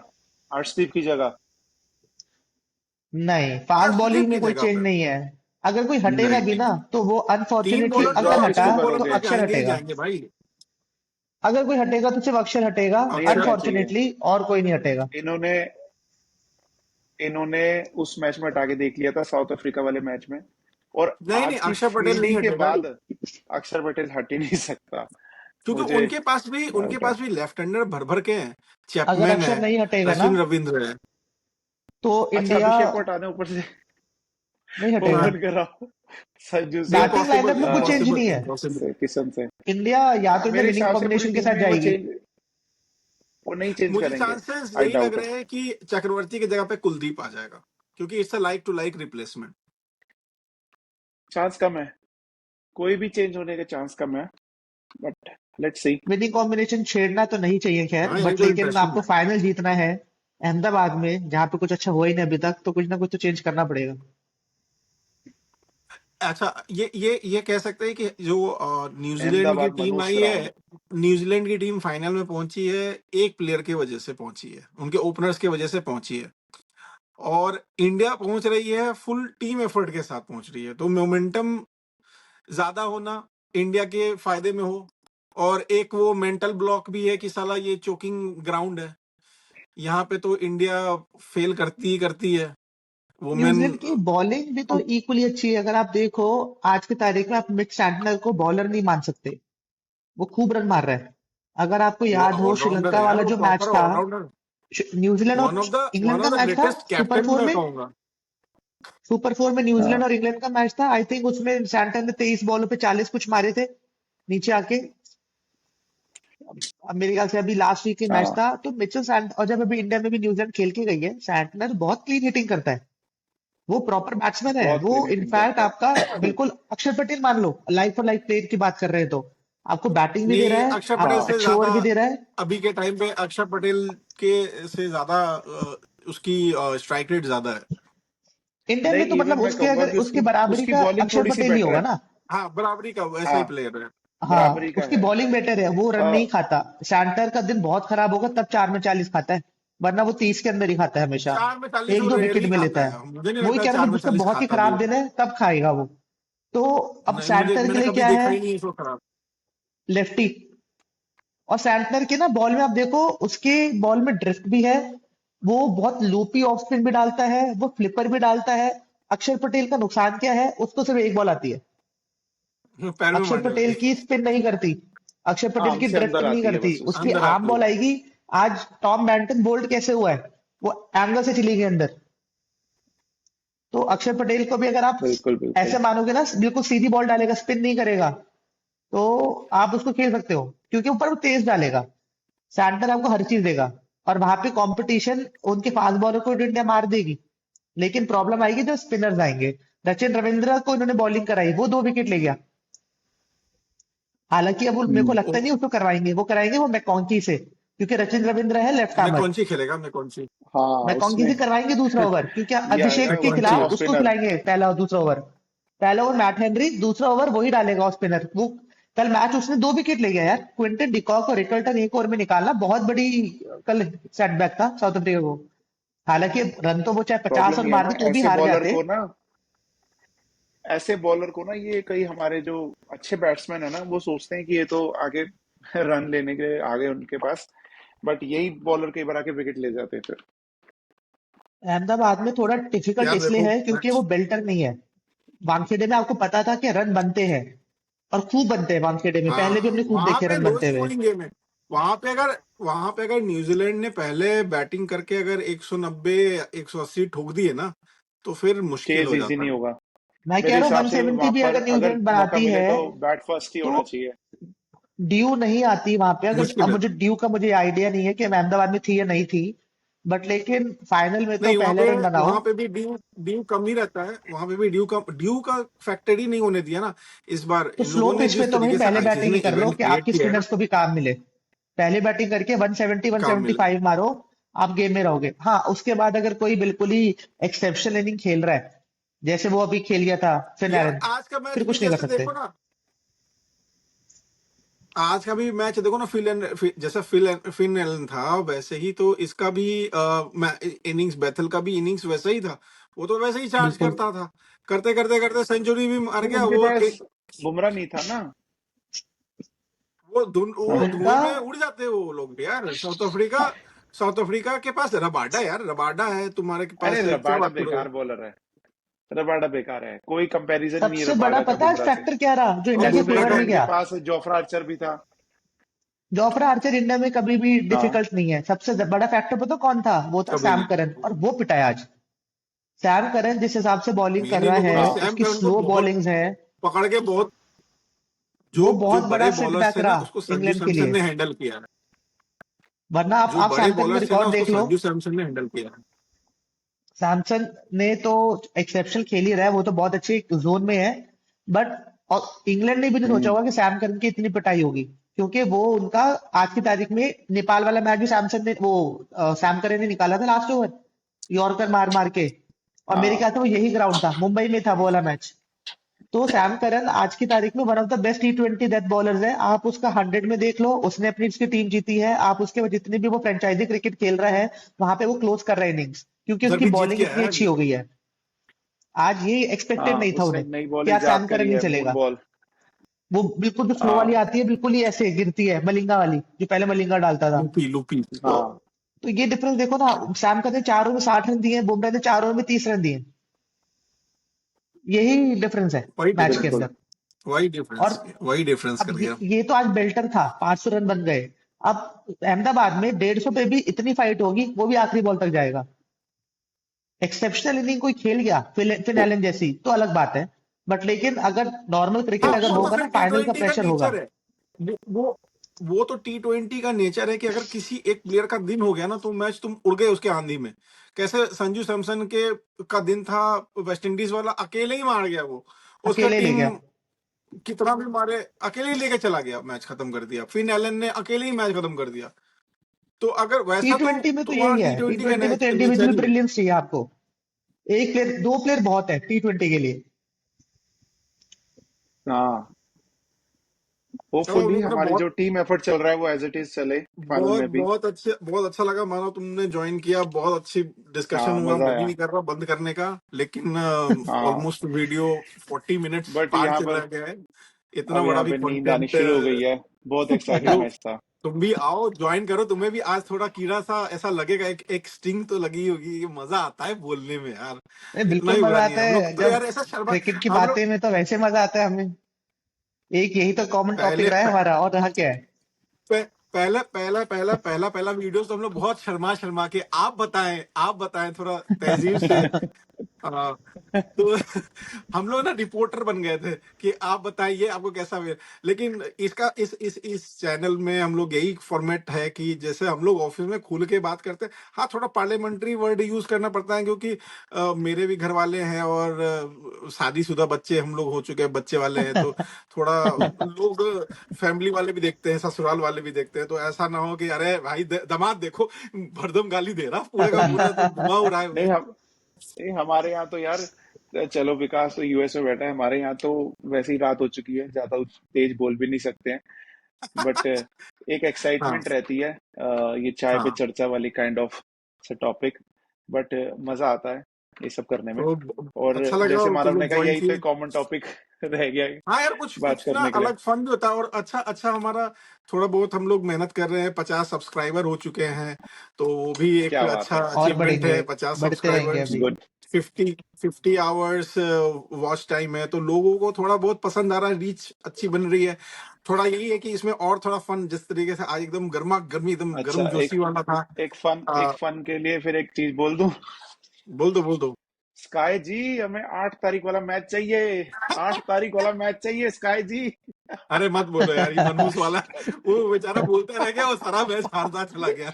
अर्शदीप की जगह? नहीं, फास्ट बॉलिंग अर्शदीप में की कोई जगह चेंज पे नहीं है। अगर कोई हटेगा भी नहीं, ना, तो वो तीन अनफॉर्चुनेटली बॉलर तो अगर ड्रॉप हटा, किसको तीन बॉलर तो करोगे? तो अक्षर जाएंगे ही हटेगा। जाएंगे भाई। अगर कोई हटेगा तो सिर्फ अक्षर हटेगा, नहीं अक्षर हटना चाहिए। अनफॉर्चुनेटली, और कोई नहीं हटेगा। इन्होंने इन्होंने उस मैच में हटा के देख लिया था साउथ अफ्रीका वाले मैच में, और नहीं नहीं, आज की अक्षर पटेल नहीं फील्डिंग के हटेगा, बाद अक्षर पटेल हट ही नहीं सकता, क्योंकि मुझे उनके डाउट है। पास भी लेफ्ट हैंडर भर भर के हैं। अगर चैपमैन है, अक्षर नहीं हटेगा ना अश्विन रविंद्र है। तो अच्छा, इंडिया अभिषेक को हटाने ऊपर से नहीं हटेगा। ओपन कराओ संजू से बैटिंग लाइनअप इम्पॉसिबल, में कुछ चेंज इम्पॉसिबल, नहीं है। इम्पॉसिबल। किशन से इंडिया या तो इधर मेरे विनिंग हिसाब से पूरी कॉम्बिनेशन के टीम साथ में जाएगी। वो नहीं चेंज मुझे करेंगे। चांसेस आई यही लग डाउट रहे हैं कि चक्रवर्ती की जगह पे कुलदीप आ जाएगा, क्योंकि it's like to like replacement. Chance कम है, कोई भी चेंज होने का चांस कम है, but let's see. Winning combination छेड़ना तो नहीं चाहिए खैर, हाँ, यही बट तो लेकिन इंटरेस्टिंग आपको है। फाइनल जीतना है अहमदाबाद में, जहां पे कुछ अच्छा हो ही नहीं अभी तक, तो कुछ ना कुछ तो चेंज करना पड़ेगा। अच्छा, ये कह सकते हैं कि जो न्यूजीलैंड की अहमदाबाद टीम मनोज आई है, राउंड। न्यूजीलैंड की टीम फाइनल में पहुंची है, एक प्लेयर की वजह से पहुंची है, उनके ओपनर्स की वजह से पहुंची है। और इंडिया पहुंच रही है फुल टीम एफर्ट के साथ पहुंच रही है, तो मोमेंटम ज्यादा होना इंडिया के फायदे में हो। और एक वो मेंटल ब्लॉक भी है कि साला ये चोकिंग ग्राउंड है, यहाँ पे तो इंडिया फेल करती ही करती है। वुमेन न्यूजीलैंड की बॉलिंग भी तो इक्वली अच्छी है। अगर आप देखो आज की तारीख में, आप मिक सैंटनर को बॉलर नहीं मान सकते, वो खूब रन मार रहा है। अगर आपको याद हो ऑलराउंडर श्रीलंका है यार, वाला वो जो मैच प्रॉपर था, ऑलराउंडर। न्यूजीलैंड और वन इंग्लैंड ऑफ का द मैच था ग्रेटेस्ट सुपर कैप्टन फोर मैं में, कहूंगा। सुपर फोर में न्यूजीलैंड और इंग्लैंड का मैच था। आई थिंक उसमें सैंटनर ने 23 बॉलों पे 40 कुछ मारे थे नीचे आके। अब मेरे ख्याल से अभी लास्ट वीक के मैच हाँ, था, तो मिचेल सैंट, और जब अभी इंडिया में भी न्यूजीलैंड खेल के गई है, सैंटनर बहुत क्लीन हिटिंग करता है। वो प्रॉपर बैट्समैन है बहुत वो। क्लीन हिटिंग इनफैक्ट करता आपका है। बिल्कुल अक्षर पटेल मान लो, लाइक फॉर लाइक प्लेयर की बात कर रहे हैं तो आपको बैटिंग भी दे नहीं, रहा है, अक्षर पटेल आपको हाँ, से अच्छे ज्यादा ओवर भी दे रहा है। अभी के टाइम पे अक्षर पटेल के से ज्यादा उसकी स्ट्राइक रेट ज्यादा है। इंडिया में तो नहीं, इवन मतलब मैं उसके, कहूंगा अगर कि उसके उसकी बराबरी उसकी का बॉलिंग अक्षर थोड़ी सी पटेल ही बेटर होगा है। ना। हाँ, बराबरी का वैसा ही हाँ, प्लेयर है। बराबरी हाँ, का उसकी है। बॉलिंग बेटर है, वो रन नहीं खाता। सैंटर का दिन बहुत खराब होगा तब 4 में 40 खाता है, वरना वो 30 के अंदर ही खाता है हमेशा। 4 में 40 एक वो दो विकेट रेयरली में खाता लेता है। है, मुझे नहीं वही लगता है कह रहा चार हूँ, में उसका चालीस बहुत ही खाता भी खराब दिन होगा। है तब खाएगा वो। तो अब नहीं, मुझे सैंटर के मैंने लिए कभी क्या है, देखा ही नहीं इसको खराब। लेफ्टी। और सैंटनर के ना बॉल में आप देखो, उसके बॉल में ड्रिफ्ट भी है, वो बहुत लूपी ऑफ स्पिन भी डालता है, वो फ्लिपर भी डालता है। अक्षर पटेल का नुकसान क्या है, उसको सिर्फ एक बॉल आती है। पैर में अक्षर मारने पटेल वाली। की स्पिन नहीं करती, अक्षर पटेल आर्म की से ड्रिफ्ट अंदर नहीं आती है करती, बस उसकी। उसकी अंदर आर्म आती बॉल है। आएगी। आज टॉम बैंटन बोल्ड कैसे हुआ है, वो एंगल से चली गई अंदर। तो अक्षर पटेल को भी अगर आप बिल्कुल बिल्कुल। ऐसे मानोगे ना, बिल्कुल सीधी बॉल डालेगा, स्पिन नहीं करेगा, तो आप उसको खेल सकते हो, क्योंकि ऊपर वो तेज डालेगा। सैंटनर आपको हर चीज देगा, और वहां पे कंपटीशन उनके फास्ट बॉलर को इंडिया मार देगी। लेकिन प्रॉब्लम आएगी जब स्पिनर्स आएंगे। सचिन रविंद्र को इन्होंने बॉलिंग कराई, वो 2 विकेट ले गया। हालांकि अब मेरे को लगता नहीं उसको करवाएंगे, वो कराएंगे वो मैकॉन्की से, क्योंकि रचिन रविंद्र है लेफ्ट मैं आर्मर। कौन सी खेलेगा, मैं कौन सी। हाँ, मैकॉन्की उसमें से करवाएंगे दूसरा ओवर, क्योंकि या अभिषेक के कौन उसमें सी। खिलाफ ऑफ उसको स्पिनर। खिलाएंगे पहला और दूसरा ओवर। पहला ओवर मैट हेनरी, दूसरा ओवर वही डालेगा ऑफ स्पिनर वो। कल मैच उसने 2 विकेट ले गया यार, क्विंटन डिकॉक और रिकल्टन एक ओवर में निकालना बहुत बड़ी कल सेटबैक था साउथ अफ्रीका को। हालांकि रन तो वो चाहे 50 प्रॉब्लम रन ये है मार ना, दे तो भी हार जाते। ऐसे बॉलर को ना, ये कई हमारे जो अच्छे बैट्समैन है ना, वो सोचते हैं कि ये तो आगे रन लेने के आगे उनके पास, बट यही बॉलर कई बार आके विकेट ले जाते हैं फिर। अहमदाबाद में थोड़ा डिफिकल्ट यार इसलिए देखो है क्योंकि वो मैच, बेल्टर नहीं है। वानखेड़े में आपको पता था कि रन बनते हैं, और खूब बनते हैं वानखेड़े में, पहले भी हाँ हमने खूब वहां देखे पे रन लो बनते हुए। स्कोरिंग गेम है। वहां पे अगर न्यूजीलैंड ने पहले बैटिंग करके अगर 190 180 ठोक दिए ना, तो फिर मुश्किल चेज हो इजी जाता नहीं है। होगा। मैं कह मेरे रहा हूँ हिसाब से 170 वहां भी पर अगर अगर न्यूजीलैंड मौका बनाती मिले है, तो बैट फर्स्ट ही तो होना चाहिए। ड्यू नहीं आती वहां पे। अगर मुश्किल अब है। मुझे आइडिया नहीं है कि अहमदाबाद में थी या नहीं थी, बट लेकिन फाइनल में तो नहीं, वहां पहले पे रन बनाओ। वहां पे भी ड्यू ड्यू कम ही रहता है, वहां पे भी ड्यू का फैक्टर ही नहीं होने दिया ना। इस बार तो इन स्लो लोगों ने पिच पे जिस तो भाई तरीके से पहले आईसीसी बैटिंग ही ने कर लो इवेंट कि क्रिएट आपके किया है ना, स्पिनर्स को भी काम मिले। पहले बैटिंग करके 170 काम मिले। 175 मारो, आप गेम में रहोगे। हाँ, उसके बाद अगर कोई बिल्कुल ही एक्सेप्शनल इनिंग खेल रहा है, जैसे वो अभी खेल गया था फिन यार एरन, आज का मैच फिर भी कुछ नहीं कर जैसे सकते। देखो ना, आज का भी मैच देखो ना, जैसा फिन एलन था वैसे ही तो इसका भी इनिंग्स, बैथल का भी इनिंग्स वैसा ही था। वो तो वैसे ही चार्ज बिल्कुल। करता था, करते करते करते सेंचुरी भी मार तो गया उनके वो पास बुमराह नहीं था ना। वो उनका धुएं में उड़ जाते हैं वो लोग यार। साउथ अफ्रीका के पास रबाडा, यार रबाडा है, तुम्हारे के अरे पास क्या रबाडा बात करो। बेकार बॉलर है। रबाडा बेकार है, कोई कंपैरिजन ही नहीं सबसे बड़ा रबाडा का पता है बुमराह से। फैक्टर क्या रहा जो और इंडिया और के बुमराह फेवर का में उनके गया? पास जोफ्रा आर्चर भी था। जोफ्रा आर्चर इंडिया में कभी भी हाँ डिफिकल्ट नहीं है। सबसे बड़ा फैक्टर पता कौन था? वो था कभी सैम नहीं। करन, और वो पिटाया आज। सैम करन जिस हिसाब से बॉलिंग मैं कर नहीं रहा बोलूंगा, है, हाँ सैम उसकी करन को स्लो बहुत बॉलिंग्स है, पकड़ के बहुत, वो जो जो बहुत बड़े बड़ा बॉलर्स सेटबैक थे ना रहा उसको संजू इंग्लैंड के सैमसन लिए। ने हैंडल किया है। वरना जो आप बड़े सैम करन का बॉलर्स थे ना रिकॉर्ड उसको देख लो। संजू सैमसन ने हैंडल किया है। सैमसन ने तो एक्सेप्शनल खेल ही रहा है, वो तो बहुत अच्छे जोन में है। बट और इंग्लैंड ने भी नहीं सोचा हम्म, होगा कि सैम करन की इतनी पिटाई होगी, क्योंकि वो उनका आज की तारीख में नेपाल वाला मैच भी सैमसन ने वो सैम करन ने निकाला था लास्ट ओवर, यॉर्कर मार मार के। और मेरे हाँ ख्याल से वो यही ग्राउंड था, मुंबई में था वो वाला मैच। तो सैम करन आज की तारीख में one of the best T20 death bowlers है। आप उसका 100 में देख लो, उसने अपनी उसकी टीम जीती है। आप उसके जितने भी वो फ्रेंचाइजी क्रिकेट खेल रहा है, वहां पे वो क्लोज कर रहा है इनिंग्स, क्योंकि उधर उसकी भी जीत बॉलिंग के इतनी आया अच्छी आज। हो गई है। आज ये एक्सपेक्टेड हाँ, नहीं था उसने उन्हें एक नई कि बॉल आज सैम इजाद करन करी नहीं है, मून चलेगा। बॉल। वो बिल्कुल जो स्लो वाली हाँ आती है, बिल्कुल ही ऐसे गिरती है, मलिंगा वाली, जो पहले मलिंगा डालता था। Loopy loopy. तो हाँ तो ये डिफरेंस देखो ना। सैम करन ने 4 ओवर में 60 रन दिए, बुमराह ने 4 ओवर में 30 रन दिए। यही डिफरेंस है वही मैच के डिफरेंस, बिल्कुल। अंदर। वही और डिफरेंस, वही डिफरेंस अब कर गया। ये तो आज बेल्टर था, 500 रन बन गए। अब अहमदाबाद में 150 पे भी इतनी फाइट होगी, वो भी आखिरी बॉल तक जाएगा। एक्सेप्शनल इनिंग कोई खेल गया फिन एलन जैसी तो अलग बात है, बट लेकिन अगर नॉर्मल हाँ क्रिकेट अगर वो तो होगा फिर ना, टी फाइनल का ट्वेंटी का प्रेशर होगा। नेचर है। वो वो तो T20 का नेचर है कि अगर किसी एक प्लेयर का दिन हो गया ना तो मैच तुम उड़ गए उसके आंधी में। कैसे संजू सैमसन के का दिन था, वेस्ट इंडीज वाला, अकेले ही मार गया वो। उसका अकेले ले टीम गया। कितना भी मारे अकेले ही लेके चला गया, मैच खत्म कर दिया। फिन एलन ने अकेले ही मैच खत्म कर दिया। तो अगर टी वैसा तो ट्वेंटी में तो तुम्हारा यही है, टी T20 का ट्वेंटी में तो नेचर इंडिविजुअल ही है। ब्रिलियंस चाहिए आपको। एक प्लेयर, दो प्लेयर बहुत है T20 के लिए। हाँ, चलो होपफुली मतलब हमारी बहुत जो टीम एफर्ट चल रहा है वो एज इट इज चले फाइनल बहुत में भी। बहुत अच्छे, बहुत अच्छा लगा मानो तुमने ज्वाइन किया। बहुत अच्छी डिस्कशन हाँ हुआ। मजा मन ही आया। नहीं कर रहा बंद करने का, लेकिन हाँ ऑलमोस्ट वीडियो 40 मिनट्स बट पार यहाँ चला पर गया है। इतना अब बड़ा यहाँ भी पे नींद आनी कंटेंट। शुरू हो गई है। बहुत एक्साइटिंग जो मैच था। तुम भी आओ ज्वाइन करो, तुम्हें भी आज थोड़ा कीड़ा सा ऐसा लगेगा, एक स्टिंग तो लगी होगी। ये मजा आता है बोलने में यार, इतना बिल्कुल भी बुरा मजा नहीं आता है। हम लोग है तो जब यार ऐसा शर्मा, क्रिकेट की हम लोग बातें में, तो वैसे मजा आता है हमें। एक यही तो कॉमन टॉपिक पहले रहा है हमारा, और रहा क्या है? पहला पहला पहला पहला पहला वीडियोस तो हम लोग बहुत शर्मा शर्मा के, आप बताएं थोड़ा तहजीब से। हाँ, तो हम लोग ना रिपोर्टर बन गए थे कि आप बताइए आपको कैसा वे। लेकिन इसका इस चैनल में हम लोग यही फॉर्मेट है कि जैसे हम लोग ऑफिस में खुल के बात करते हैं। हाँ, थोड़ा पार्लियामेंट्री वर्ड यूज करना पड़ता है, क्योंकि मेरे भी घर वाले हैं और शादीशुदा बच्चे हम लोग हो चुके हैं, बच्चे वाले हैं। तो थोड़ा लोग फैमिली वाले भी देखते हैं, ससुराल वाले भी देखते हैं। तो ऐसा ना हो कि अरे भाई दामाद देखो भरदम गाली दे रहा पूरे का पूरा, तो धुआं उड़ाए नहीं हुए। हमारे यहाँ तो यार, चलो विकास तो यूएस में बैठा है, हमारे यहाँ तो वैसे ही रात हो चुकी है, ज्यादा तेज बोल भी नहीं सकते हैं। बट एक हाँ एक्साइटमेंट रहती है ये चाय पे हाँ। चर्चा वाली काइंड ऑफ से टॉपिक। बट मजा आता है ये सब करने में। तो और अच्छा लगा जैसे और तुम मानव लोग ने कहा, ज्वाइन यही तो किए। एक कॉमन टॉपिक रह गया है हाँ यार, कुछ बात कुछ ना करने के लिए। अलग फन भी होता है। और अच्छा अच्छा हमारा थोड़ा बहुत हम लोग मेहनत कर रहे हैं, 50 सब्सक्राइबर हो चुके हैं। तो वो भी एक क्या बात अच्छा है। और अचीवमेंट बढ़ेंगे, है, 50 बढ़ते रहेंगे सब्सक्राइबर्स। अभी। गुड। 50 आवर्स वॉच टाइम है, तो लोगों को थोड़ा बहुत पसंद आ रहा है, रीच अच्छी बन रही है। थोड़ा यही है कि इसमें और थोड़ा फन, जिस तरीके से आज एकदम गर्मा गर्मी, एकदम अच्छा, गर्म जोशी वाला था। एक आ, फन के लिए फिर एक चीज बोल दूं। बोल दो बोल दो। स्काई जी, हमें 8 तारीख वाला मैच चाहिए। 8 तारीख वाला मैच चाहिए स्काई जी। अरे मत बोलो यार, ये मनहूस वाला वो बेचारा बोलता रह गया और सारा मैच हारता चला गया।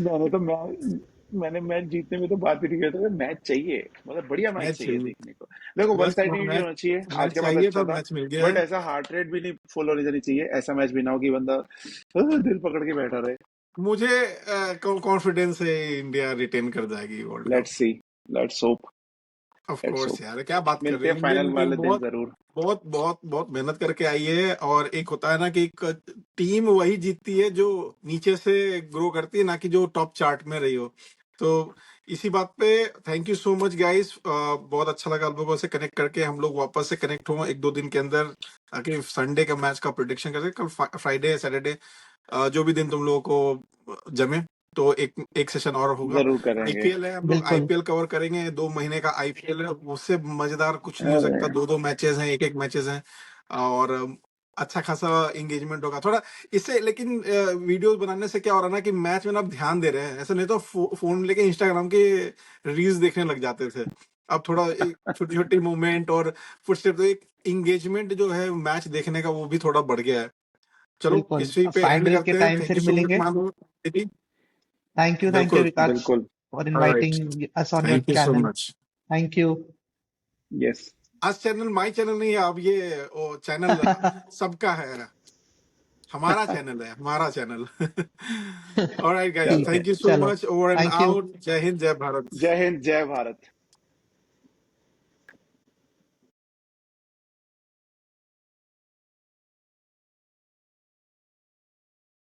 मैंने तो मैंने मैच जीतने में तो बात ही नहीं किया था, मैच चाहिए, मतलब बढ़िया मैच मैच चाहिए चाहिए, देखने को। देखो वन बस साइडेड नहीं मैच, होना चाहिए। आज मैच का मैच चाहिए अच्छा तो था, मैच मिल गया बट है। ऐसा हार्ट रेट भी नहीं फुल होनी जानी चाहिए। ऐसा मैच भी ना हो कि बंदा दिल पकड़ के बैठा रहे। मुझे कॉन्फिडेंस है इंडिया रिटेन कर जाएगी world cup. Let's see, let's hope, of let's course hope. यार, क्या बात कर मिलते रहे हैं हैं। फाइनल इंडियन टीम वाले दिन बहुत जरूर। बहुत बहुत बहुत मेहनत करके आई है। और एक होता है ना कि एक टीम वही जीतती है जो नीचे से ग्रो करती है, ना कि जो टॉप चार्ट में रही हो। तो इसी बात पे thank you so much guys. बहुत अच्छा लगा आप लोगों से कनेक्ट करके। हम लोग वापस से कनेक्ट हो 1-2 दिन के अंदर, ताकि संडे का मैच का प्रिडिक्शन कर सके। कल फ्राइडे सैटरडे, जो भी दिन तुम लोगों को जमे तो एक सेशन और होगा। जरूर करेंगे। आईपीएल है, हम लोग बिल्कुल आईपीएल कवर करेंगे। 2 महीने का आईपीएल है, उससे मजेदार कुछ नहीं हो अरे सकता। 2 मैचेस हैं, एक मैचेस हैं, और अच्छा खासा एंगेजमेंट होगा थोड़ा इससे। लेकिन वीडियोस बनाने से क्या हो रहा है ना कि मैच में ना आप ध्यान दे रहे हैं, ऐसा नहीं तो फोन लेके इंस्टाग्राम के रील्स देखने लग जाते थे। अब थोड़ा छोटी छोटी मूवमेंट और फुटस्टेप, तो एक एंगेजमेंट जो है मैच देखने का वो भी थोड़ा बढ़ गया है। चलो बिल्कुल। इसी अब पे फाइनल एंड के करते हैं। टाइम थैंक फिर यू सो मच मिलेंगे। मानो दीदी। थैंक यू बिल्कुल, विकास बिल्कुल। For alright, inviting us on your thank you so channel. Much. Thank you. Yes. आज चैनल माई चैनल नहीं है, अब ये वो चैनल सबका है, हमारा चैनल है, हमारा चैनल। ऑलराइट गाइस, चलो, ठीक है, थैंक यू सो चलो, much. Over and thank you. Out. जय हिंद, जय भारत। जय हिंद, जय भारत।